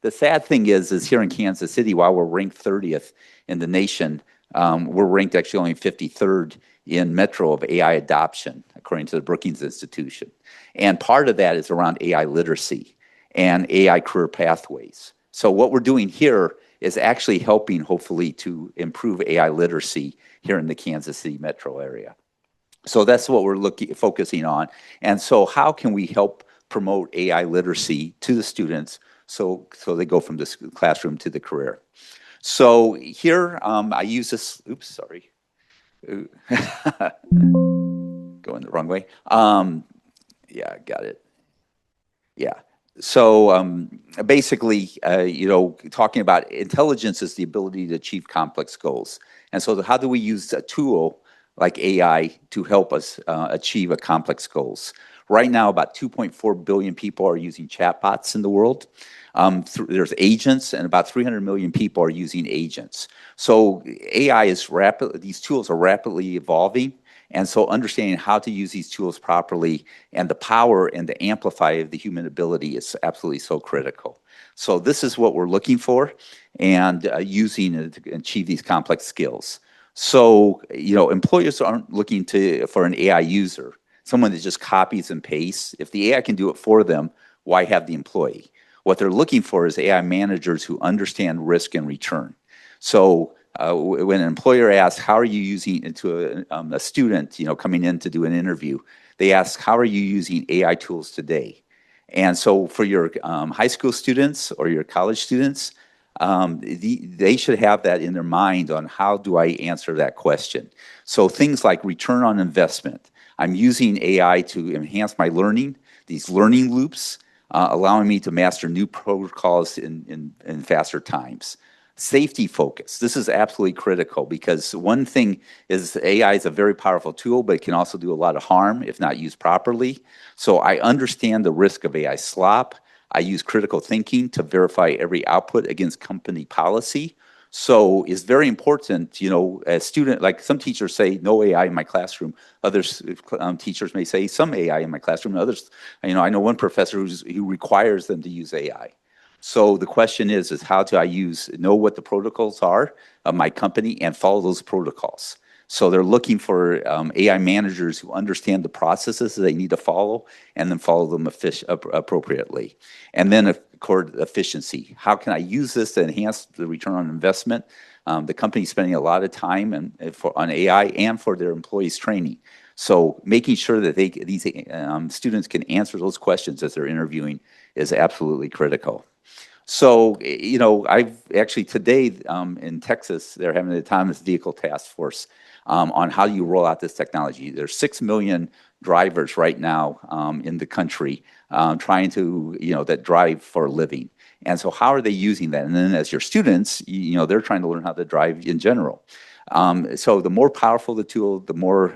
Speaker 17: The sad thing is here in Kansas City, while we're ranked 30th in the nation, we're ranked actually only 53rd in Metro of AI adoption, according to the Brookings Institution. And part of that is around AI literacy and AI career pathways. So what we're doing here is actually helping, hopefully, to improve AI literacy here in the Kansas City metro area. So that's what we're focusing on. And so how can we help promote AI literacy to the students so they go from the classroom to the career? So here I use this, oops, sorry. Going the wrong way. Yeah, got it. Yeah. So basically, talking about intelligence is the ability to achieve complex goals. And so how do we use a tool like AI to help us achieve a complex goals? Right now, about 2.4 billion people are using chatbots in the world. There's agents, and about 300 million people are using agents. So AI is these tools are rapidly evolving. And so understanding how to use these tools properly and the power and the amplify of the human ability is absolutely so critical. So this is what we're looking for and using it to achieve these complex skills. So, employers aren't looking for an AI user, someone that just copies and pastes. If the AI can do it for them, why have the employee? What they're looking for is AI managers who understand risk and return. So when an employer asks, how are you using it to a student, coming in to do an interview, they ask, how are you using AI tools today? And so for your high school students or your college students, they should have that in their mind on how do I answer that question. So things like return on investment. I'm using AI to enhance my learning, these learning loops, allowing me to master new protocols in faster times. Safety focus. This is absolutely critical because one thing is AI is a very powerful tool, but it can also do a lot of harm if not used properly. So I understand the risk of AI slop. I use critical thinking to verify every output against company policy. So it's very important, as student, like some teachers say, no AI in my classroom. Others, teachers may say some AI in my classroom. And others, I know one professor who requires them to use AI. So the question is how do I know what the protocols are of my company and follow those protocols? So they're looking for AI managers who understand the processes that they need to follow and then follow them appropriately. And then, of course, efficiency. How can I use this to enhance the return on investment? The company's spending a lot of time on AI and for their employees' training. So making sure that these students can answer those questions as they're interviewing is absolutely critical. So, I've actually today in Texas, they're having an autonomous vehicle task force on how you roll out this technology. There's 6 million drivers right now in the country trying to, that drive for a living. And so how are they using that? And then as your students, they're trying to learn how to drive in general. So the more powerful the tool, the more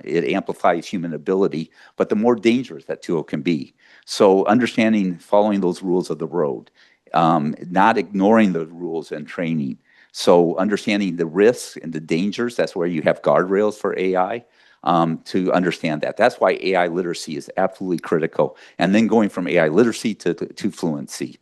Speaker 17: it amplifies human ability, but the more dangerous that tool can be. So understanding, following those rules of the road. Not ignoring the rules and training. So understanding the risks and the dangers, that's where you have guardrails for AI to understand that. That's why AI literacy is absolutely critical. And then going from AI literacy to fluency.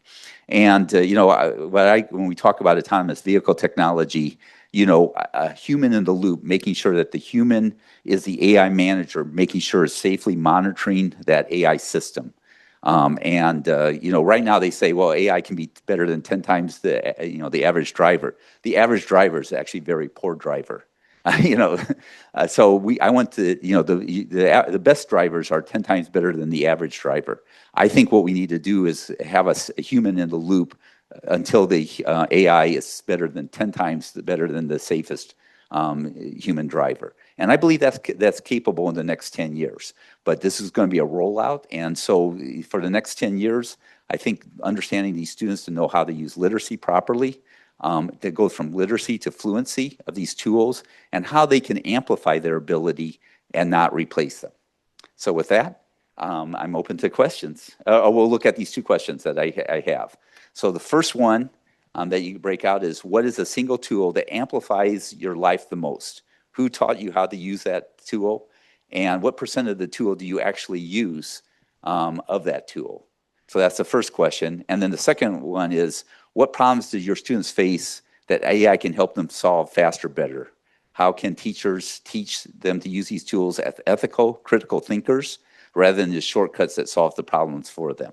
Speaker 17: And, when we talk about autonomous vehicle technology, a human in the loop, making sure that the human is the AI manager, making sure it's safely monitoring that AI system. Right now they say, well, AI can be better than 10 times the average driver. The average driver is actually a very poor driver. So I want to, the best drivers are 10 times better than the average driver. I think what we need to do is have a human in the loop until the AI is better than 10 times better than the safest human driver. And I believe that's capable in the next 10 years. But this is going to be a rollout. And so for the next 10 years, I think understanding these students to know how to use literacy properly, that goes from literacy to fluency of these tools, and how they can amplify their ability and not replace them. So with that, I'm open to questions. We'll look at these two questions that I have. So the first one that you can break out is, what is a single tool that amplifies your life the most? Who taught you how to use that tool? And what % of the tool do you actually use of that tool? So that's the first question. And then the second one is, what problems do your students face that AI can help them solve faster, better? How can teachers teach them to use these tools as ethical, critical thinkers rather than just shortcuts that solve the problems for them?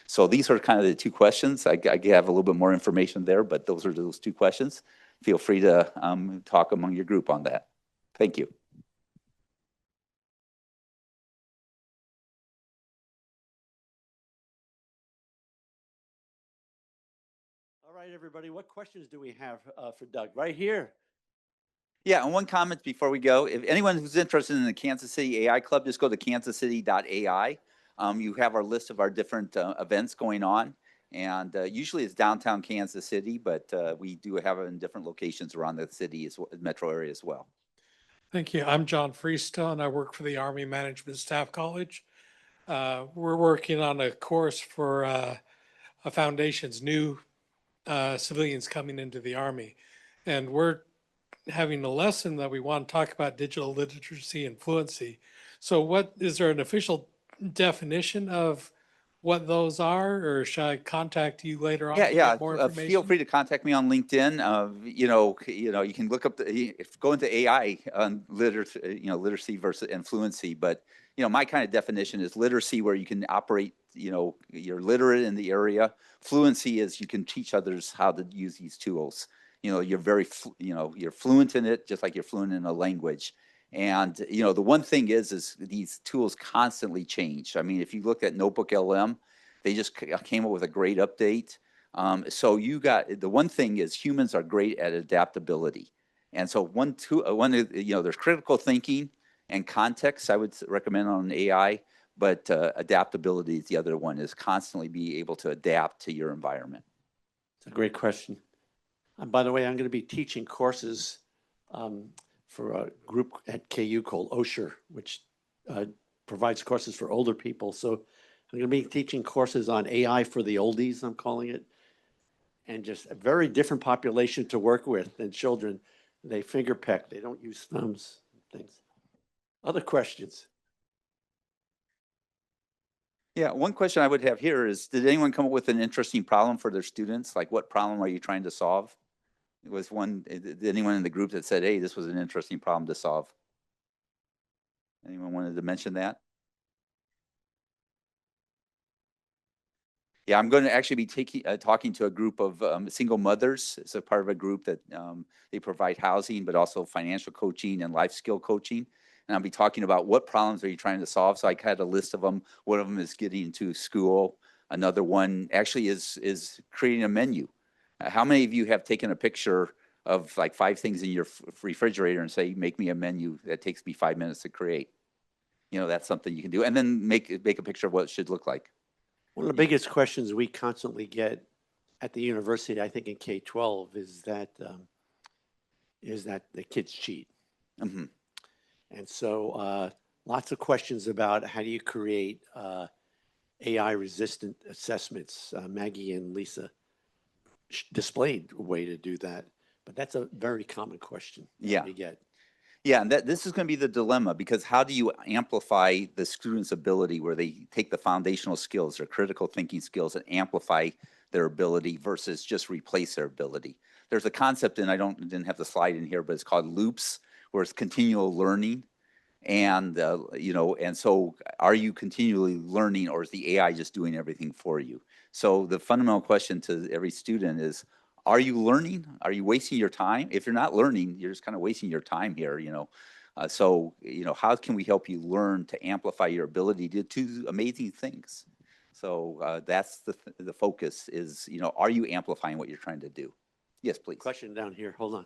Speaker 17: So these are kind of the two questions. I have a little bit more information there, but those are those two questions. Feel free to talk among your group on that. Thank you.
Speaker 1: All right, everybody, what questions do we have for Doug? Right here.
Speaker 17: Yeah, and one comment before we go. If anyone who's interested in the Kansas City AI Club, just go to kansascity.ai. You have our list of our different events going on. And usually it's downtown Kansas City, but we do have it in different locations around the city, metro area as well.
Speaker 18: Thank you. I'm John Freestone, and I work for the Army Management Staff College. We're working on a course for a foundation's new civilians coming into the Army. And we're having a lesson that we want to talk about digital literacy and fluency. So is there an official definition of what those are, or should I contact you later on to get more information?
Speaker 17: Feel free to contact me on LinkedIn. You can look up go into AI on literacy versus and fluency. But my kind of definition is literacy, where you can operate. You're literate in the area. Fluency is you can teach others how to use these tools. You're you're fluent in it, just like you're fluent in a language. And, the one thing is these tools constantly change. I mean, if you look at Notebook LM, they just came up with a great update. So the one thing is humans are great at adaptability. And so there's critical thinking and context I would recommend on AI, but adaptability is the other one, is constantly be able to adapt to your environment.
Speaker 1: It's a great question. By the way, I'm going to be teaching courses for a group at KU called Mosher, which provides courses for older people. So I'm going to be teaching courses on AI for the oldies, I'm calling it, and just a very different population to work with than children. They finger peck. They don't use thumbs and things. Other questions?
Speaker 17: Yeah, one question I would have here is, did anyone come up with an interesting problem for their students? Like, what problem are you trying to solve? Did anyone in the group that said, hey, this was an interesting problem to solve? Anyone wanted to mention that? Yeah, I'm going to actually be talking to a group of single mothers. It's a part of a group that they provide housing, but also financial coaching and life skill coaching. And I'll be talking about what problems are you trying to solve. So I had a list of them. One of them is getting into school. Another one actually is creating a menu. How many of you have taken a picture of like 5 things in your refrigerator and say, make me a menu that takes me 5 minutes to create? That's something you can do. And then make a picture of what it should look like.
Speaker 1: One of the biggest questions we constantly get at the university, I think in K-12, is that the kids cheat.
Speaker 17: Mm-hmm.
Speaker 1: And so lots of questions about how do you create AI-resistant assessments. Maggie and Lisa displayed a way to do that, but that's a very common question we get.
Speaker 17: Yeah, and this is going to be the dilemma, because how do you amplify the student's ability where they take the foundational skills, their critical thinking skills, and amplify their ability versus just replace their ability? There's a concept, and I didn't have the slide in here, but it's called loops, where it's continual learning. And, and so are you continually learning, or is the AI just doing everything for you? So the fundamental question to every student is, are you learning? Are you wasting your time? If you're not learning, you're just kind of wasting your time here, So, how can we help you learn to amplify your ability to do amazing things? So that's the focus is, are you amplifying what you're trying to do? Yes, please.
Speaker 1: Question down here. Hold on.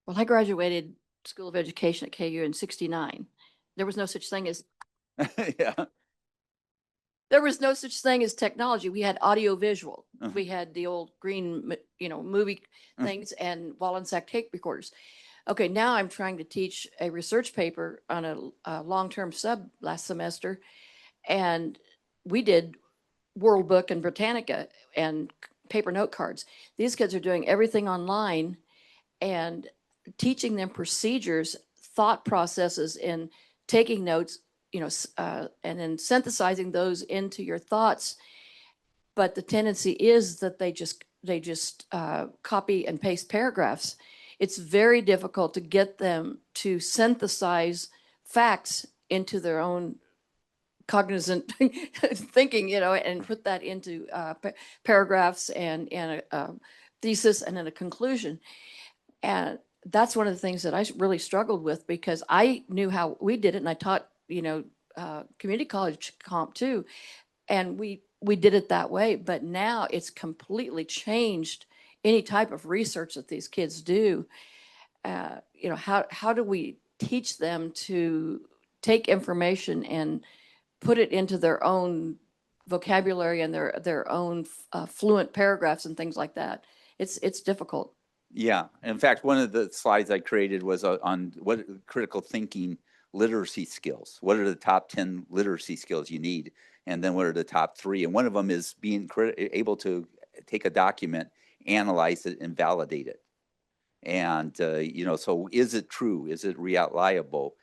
Speaker 3: Well, I graduated School of Education at KU in '69. There was no such thing as
Speaker 17: yeah.
Speaker 3: There was no such thing as technology. We had audio visual. We had the old green, movie things and Wallensack tape recorders. Okay, now I'm trying to teach a research paper on a long-term sub last semester, and we did World Book and Britannica and paper note cards. These kids are doing everything online and teaching them procedures, thought processes, and taking notes, and then synthesizing those into your thoughts. But the tendency is that they just copy and paste paragraphs. It's very difficult to get them to synthesize facts into their own cognizant thinking, and put that into paragraphs and a thesis and then a conclusion. And that's one of the things that I really struggled with, because I knew how we did it, and I taught, community college comp too. And we did it that way, but now it's completely changed any type of research that these kids do. How do we teach them to take information and put it into their own vocabulary and their own fluent paragraphs and things like that. It's difficult.
Speaker 17: Yeah. In fact, one of the slides I created was on what critical thinking literacy skills. What are the top 10 literacy skills you need? And then what are the top 3? And one of them is being able to take a document, analyze it, and validate it. And, so is it true? Is it reliable?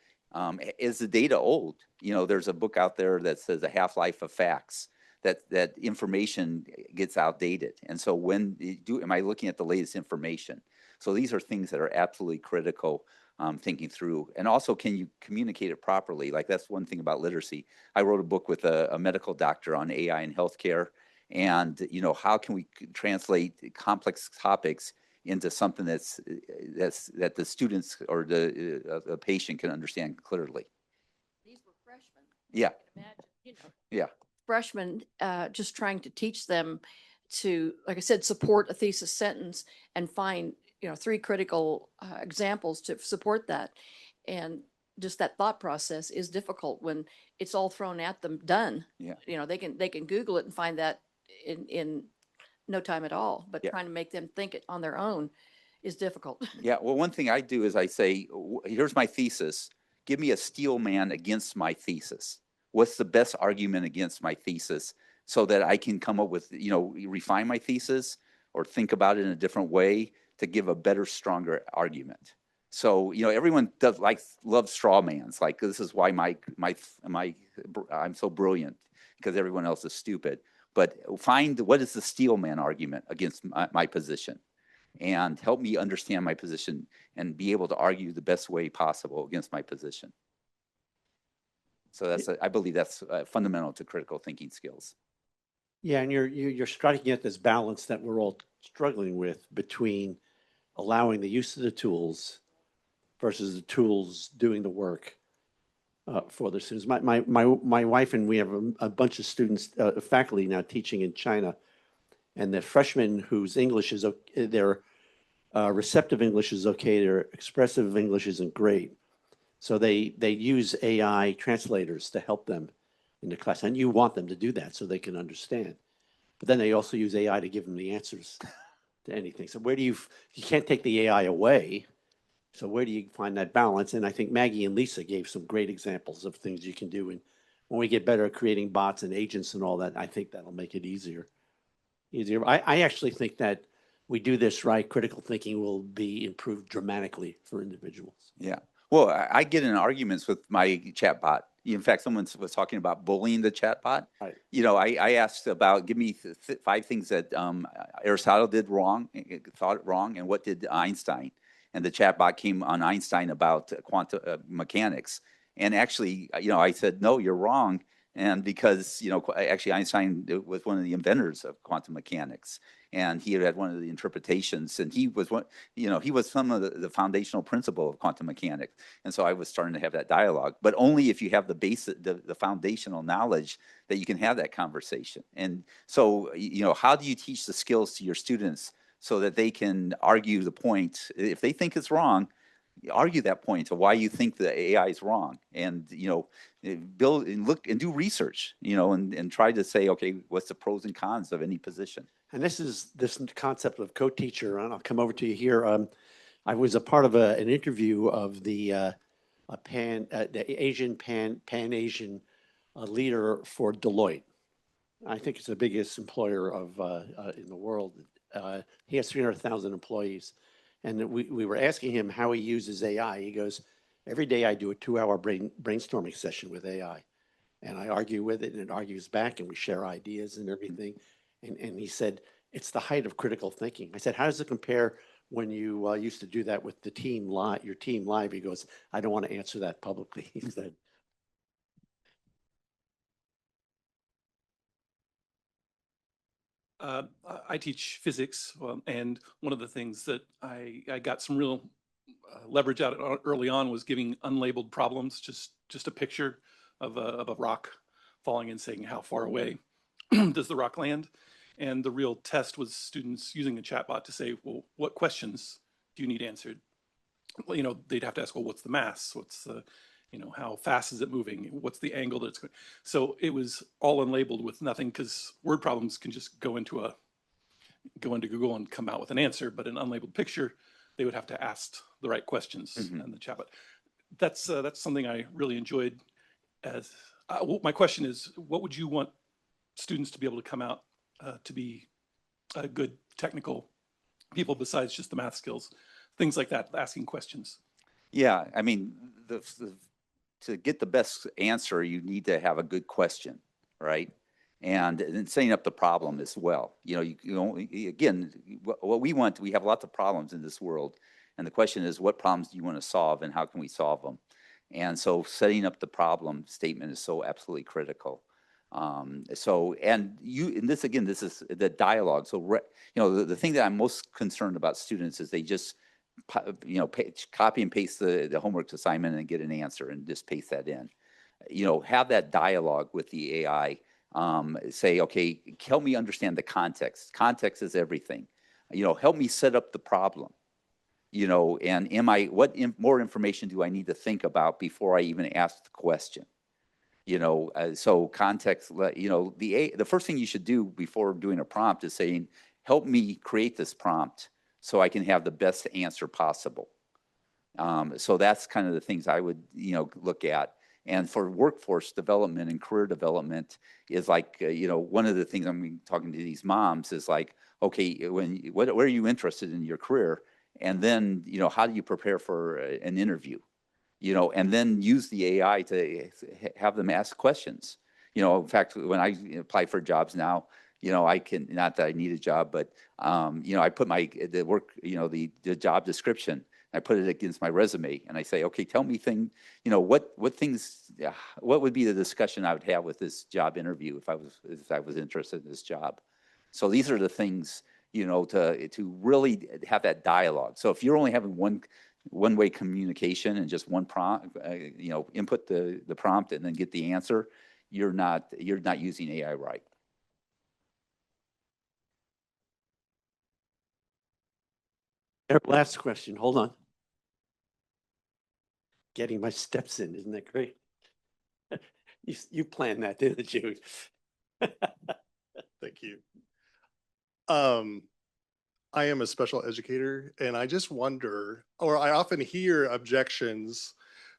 Speaker 17: Is the data old? There's a book out there that says The Half-Life of Facts, that information gets outdated. And so am I looking at the latest information? So these are things that are absolutely critical, thinking through. And also, can you communicate it properly? Like, that's one thing about literacy. I wrote a book with a medical doctor on AI in healthcare. And, how can we translate complex topics into something that the students or the patient can understand clearly?
Speaker 3: These were freshmen.
Speaker 17: Yeah.
Speaker 3: Imagine,
Speaker 17: Yeah.
Speaker 3: Freshmen, just trying to teach them to, like I said, support a thesis sentence and find, 3 critical examples to support that. And just that thought process is difficult when it's all thrown at them, done.
Speaker 17: Yeah.
Speaker 3: They can Google it and find that in no time at all, but trying to make them think it on their own is difficult.
Speaker 17: Yeah. Well, one thing I do is I say, here's my thesis. Give me a steel man against my thesis. What's the best argument against my thesis, so that I can come up with, refine my thesis or think about it in a different way to give a better, stronger argument. So, everyone loves straw mans. Like, this is why I'm so brilliant, because everyone else is stupid. But find what is the steel man argument against my position, and help me understand my position and be able to argue the best way possible against my position. So I believe that's fundamental to critical thinking skills.
Speaker 1: Yeah, and you're striking at this balance that we're all struggling with between allowing the use of the tools versus the tools doing the work for the students. My wife and we have a bunch of students, faculty now teaching in China, and the freshmen whose English is their receptive English is okay, their expressive English isn't great. So they use AI translators to help them in the class, and you want them to do that so they can understand. But then they also use AI to give them the answers to anything. So you can't take the AI away. So where do you find that balance? And I think Maggie and Lisa gave some great examples of things you can do. And when we get better at creating bots and agents and all that, I think that'll make it easier. I actually think that we do this right, critical thinking will be improved dramatically for individuals.
Speaker 17: Yeah. Well, I get in arguments with my chatbot. In fact, someone was talking about bullying the chatbot.
Speaker 1: Right.
Speaker 17: I asked about, give me 5 things that Aristotle did wrong, thought wrong, and what did Einstein? And the chatbot came on Einstein about quantum mechanics. And actually, I said, no, you're wrong. And because, actually Einstein was one of the inventors of quantum mechanics, and he had one of the interpretations, and he was some of the foundational principle of quantum mechanics. And so I was starting to have that dialogue, but only if you have the foundational knowledge that you can have that conversation. And so, how do you teach the skills to your students so that they can argue the point? If they think it's wrong, argue that point to why you think the AI is wrong, and build and look and do research, and try to say, okay, what's the pros and cons of any position?
Speaker 1: And this is this concept of co-teacher, and I'll come over to you here. I was a part of an interview of the Asian Pan-Asian leader for Deloitte. I think it's the biggest employer in the world. He has 300,000 employees. And we were asking him how he uses AI. He goes, every day I do a 2-hour brainstorming session with AI. And I argue with it, and it argues back, and we share ideas and everything. And he said, it's the height of critical thinking. I said, how does it compare when you used to do that with the team live, your team live? He goes, I don't want to answer that publicly, he said.
Speaker 11: I teach physics, and one of the things that I got some real leverage out of early on was giving unlabeled problems, just a picture of a rock falling and saying how far away does the rock land. And the real test was students using a chatbot to say, well, what questions do you need answered? you know, they'd have to ask, well, what's the mass? What's the, you know, how fast is it moving? What's the angle that it's going? So it was all unlabeled with nothing, because word problems can just go into Google and come out with an answer, but an unlabeled picture, they would have to ask the right questions in the chatbot. That's something I really enjoyed. As well, my question is, what would you want students to be able to come out to be good technical people besides just the math skills, things like that, asking questions?
Speaker 17: Yeah, I mean, to get the best answer, you need to have a good question, right? And then setting up the problem as well. You know, you know, again, what we want, we have lots of problems in this world. And the question is, what problems do you want to solve and how can we solve them? And so setting up the problem statement is so absolutely critical. And this, again, this is the dialogue. So, you know, the thing that I'm most concerned about students is they just, you know, copy and paste the homework assignment and get an answer and just paste that in. You know, have that dialogue with the AI. Say, okay, help me understand the context. Context is everything. You know, help me set up the problem. You know, and more information do I need to think about before I even ask the question? You know, so context, you know, the first thing you should do before doing a prompt is saying, help me create this prompt so I can have the best answer possible. So that's kind of the things I would, you know, look at. And for workforce development and career development is like, you know, one of the things I'm talking to these moms is like, okay, what are you interested in your career? And then, you know, how do you prepare for an interview? You know, and then use the AI to have them ask questions. You know, in fact, when I apply for jobs now, you know, I can, not that I need a job, but, you know, I put the job description, I put it against my resume and I say, okay, tell me you know, what would be the discussion I would have with this job interview if I was interested in this job? So these are the things, you know, to really have that dialogue. So if you're only having one-way communication and just one prompt, you know, input the prompt and then get the answer, you're not using AI right.
Speaker 1: Last question, hold on. Getting my steps in, isn't that great? You planned that, didn't you?
Speaker 19: Thank you. I am a special educator, and I just wonder, or I often hear objections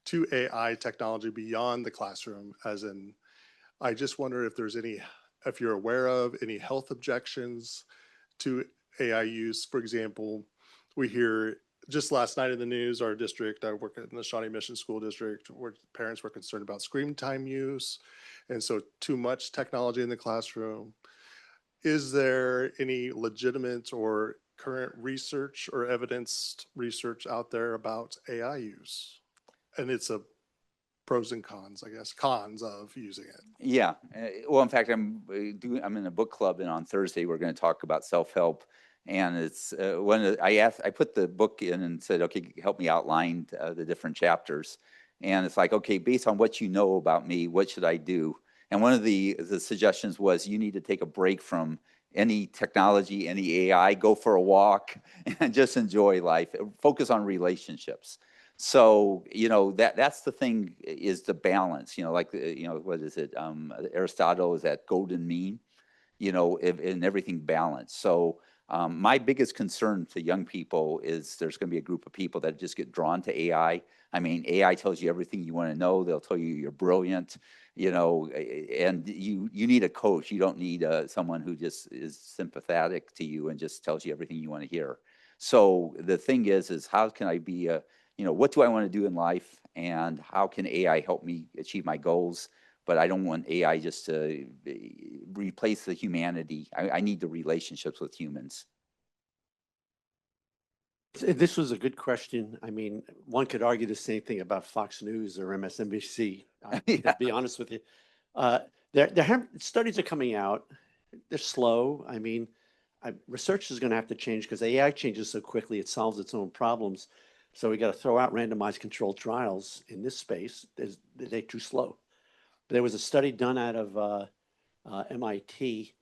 Speaker 19: to AI technology beyond the classroom, as in, I just wonder if if you're aware of any health objections to AI use. For example, we hear just last night in the news, our district, I work in the Shawnee Mission School District, where parents were concerned about screen time use, and so too much technology in the classroom. Is there any legitimate or current research or evidenced research out there about AI use? And it's a pros and cons, I guess, cons of using it.
Speaker 17: Yeah. Well, in fact, I'm in a book club, and on Thursday we're going to talk about self-help. And it's I put the book in and said, okay, help me outline the different chapters. And it's like, okay, based on what you know about me, what should I do? And one of the suggestions was you need to take a break from any technology, any AI, go for a walk and just enjoy life. Focus on relationships. So, you know, that's the thing, is the balance, you know, like, you know, what is it? Aristotle is that golden mean, you know, in everything balanced. So my biggest concern to young people is there's going to be a group of people that just get drawn to AI. I mean, AI tells you everything you want to know. They'll tell you you're brilliant, you know, and you need a coach. You don't need someone who just is sympathetic to you and just tells you everything you want to hear. So the thing is how can I be you know, what do I want to do in life, and how can AI help me achieve my goals? But I don't want AI just to replace the humanity. I need the relationships with humans.
Speaker 1: This was a good question. I mean, one could argue the same thing about Fox News or MSNBC, to be honest with you. Studies are coming out. They're slow. I mean, research is going to have to change because AI changes so quickly, it solves its own problems. So we got to throw out randomized controlled trials in this space. They're too slow. There was a study done out of MIT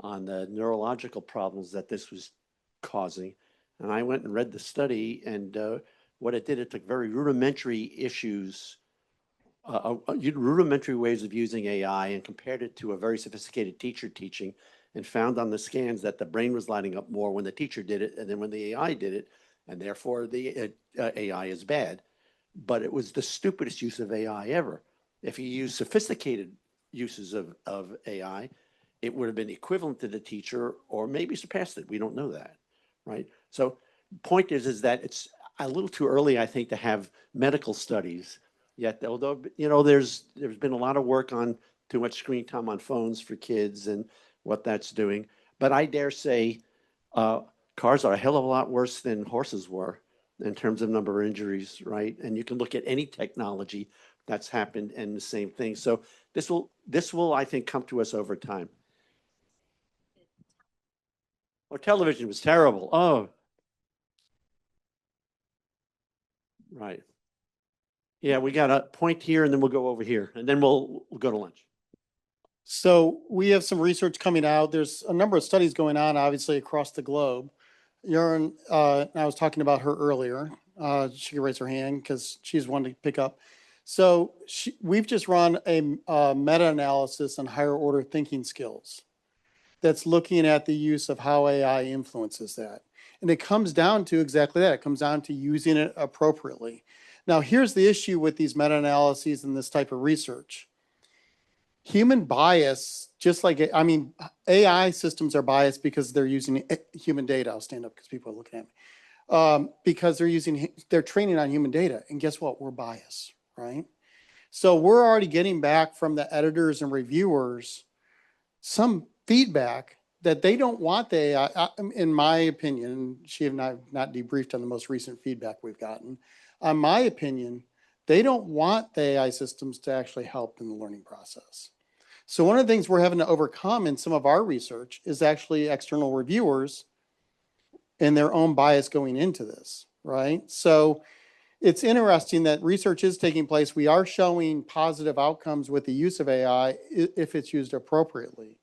Speaker 1: on the neurological problems that this was causing. And I went and read the study, and what it did, it took very rudimentary issues, rudimentary ways of using AI and compared it to a very sophisticated teacher teaching and found on the scans that the brain was lighting up more when the teacher did it and then when the AI did it, and therefore the AI is bad. But it was the stupidest use of AI ever. If you use sophisticated uses of AI, it would have been equivalent to the teacher or maybe surpassed it. We don't know that, right? So point is that it's a little too early, I think, to have medical studies yet, although, there's been a lot of work on too much screen time on phones for kids and what that's doing. But I dare say cars are a hell of a lot worse than horses were in terms of number of injuries, right? And you can look at any technology that's happened and the same thing. So this will, I think, come to us over time. Or television was terrible. Oh, right. Yeah, we got a point here and then we'll go over here and then we'll go to lunch.
Speaker 2: So we have some research coming out. There's a number of studies going on, obviously, across the globe. I was talking about her earlier. She can raise her hand because she's one to pick up. So we've just run a meta-analysis on higher order thinking skills that's looking at the use of how AI influences that. And it comes down to exactly that. It comes down to using it appropriately. Now, here's the issue with these meta-analyses and this type of research. Human bias, just like, AI systems are biased because they're using human data. I'll stand up because people are looking at me. Because they're training on human data. And guess what? We're biased, right? So we're already getting back from the editors and reviewers some feedback that they don't want the AI, in my opinion. She have not debriefed on the most recent feedback we've gotten. In my opinion, they don't want the AI systems to actually help in the learning process. So one of the things we're having to overcome in some of our research is actually external reviewers and their own bias going into this, right? So it's interesting that research is taking place. We are showing positive outcomes with the use of AI if it's used appropriately,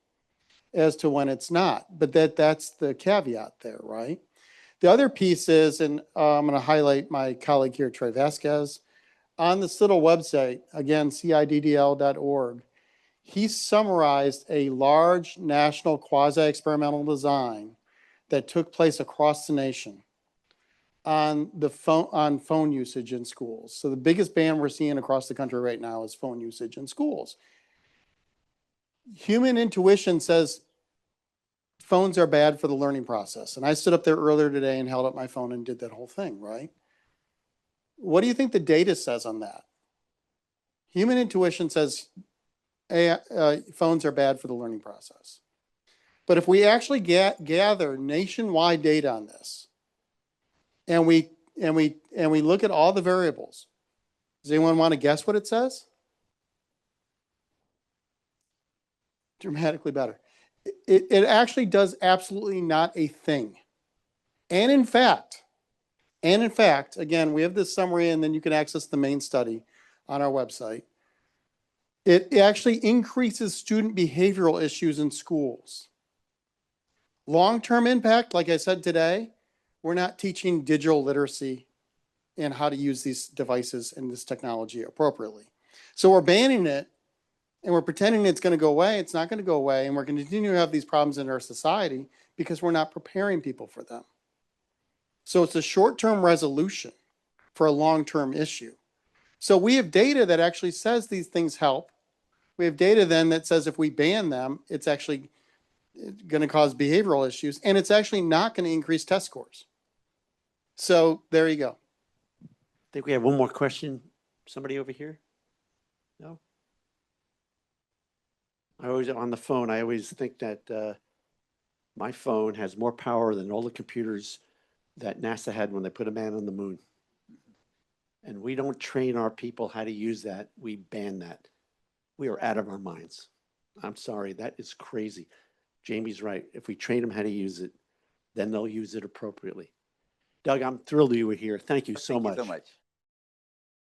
Speaker 2: as to when it's not. But that's the caveat there, right? The other piece is, and I'm going to highlight my colleague here, Troy Vasquez, on this little website, again, ciddl.org, he summarized a large national quasi-experimental design that took place across the nation on phone usage in schools. So the biggest ban we're seeing across the country right now is phone usage in schools. Human intuition says phones are bad for the learning process. And I stood up there earlier today and held up my phone and did that whole thing, right? What do you think the data says on that? Human intuition says phones are bad for the learning process. But if we actually gather nationwide data on this, and we look at all the variables, does anyone want to guess what it says? Dramatically better. It actually does absolutely not a thing. And in fact, again, we have this summary and then you can access the main study on our website. It actually increases student behavioral issues in schools. Long-term impact, like I said today, we're not teaching digital literacy and how to use these devices and this technology appropriately. So we're banning it and we're pretending it's going to go away. It's not going to go away. And we're going to continue to have these problems in our society because we're not preparing people for them. So it's a short-term resolution for a long-term issue. So we have data that actually says these things help. We have data then that says if we ban them, it's actually going to cause behavioral issues, and it's actually not going to increase test scores. So there you go.
Speaker 1: I think we have one more question. Somebody over here? No? I always, on the phone, I always think that my phone has more power than all the computers that NASA had when they put a man on the moon. And we don't train our people how to use that. We ban that. We are out of our minds. I'm sorry, that is crazy. Jamie's right. If we train them how to use it, then they'll use it appropriately. Doug, I'm thrilled you were here. Thank you so much.
Speaker 17: Thank you so much.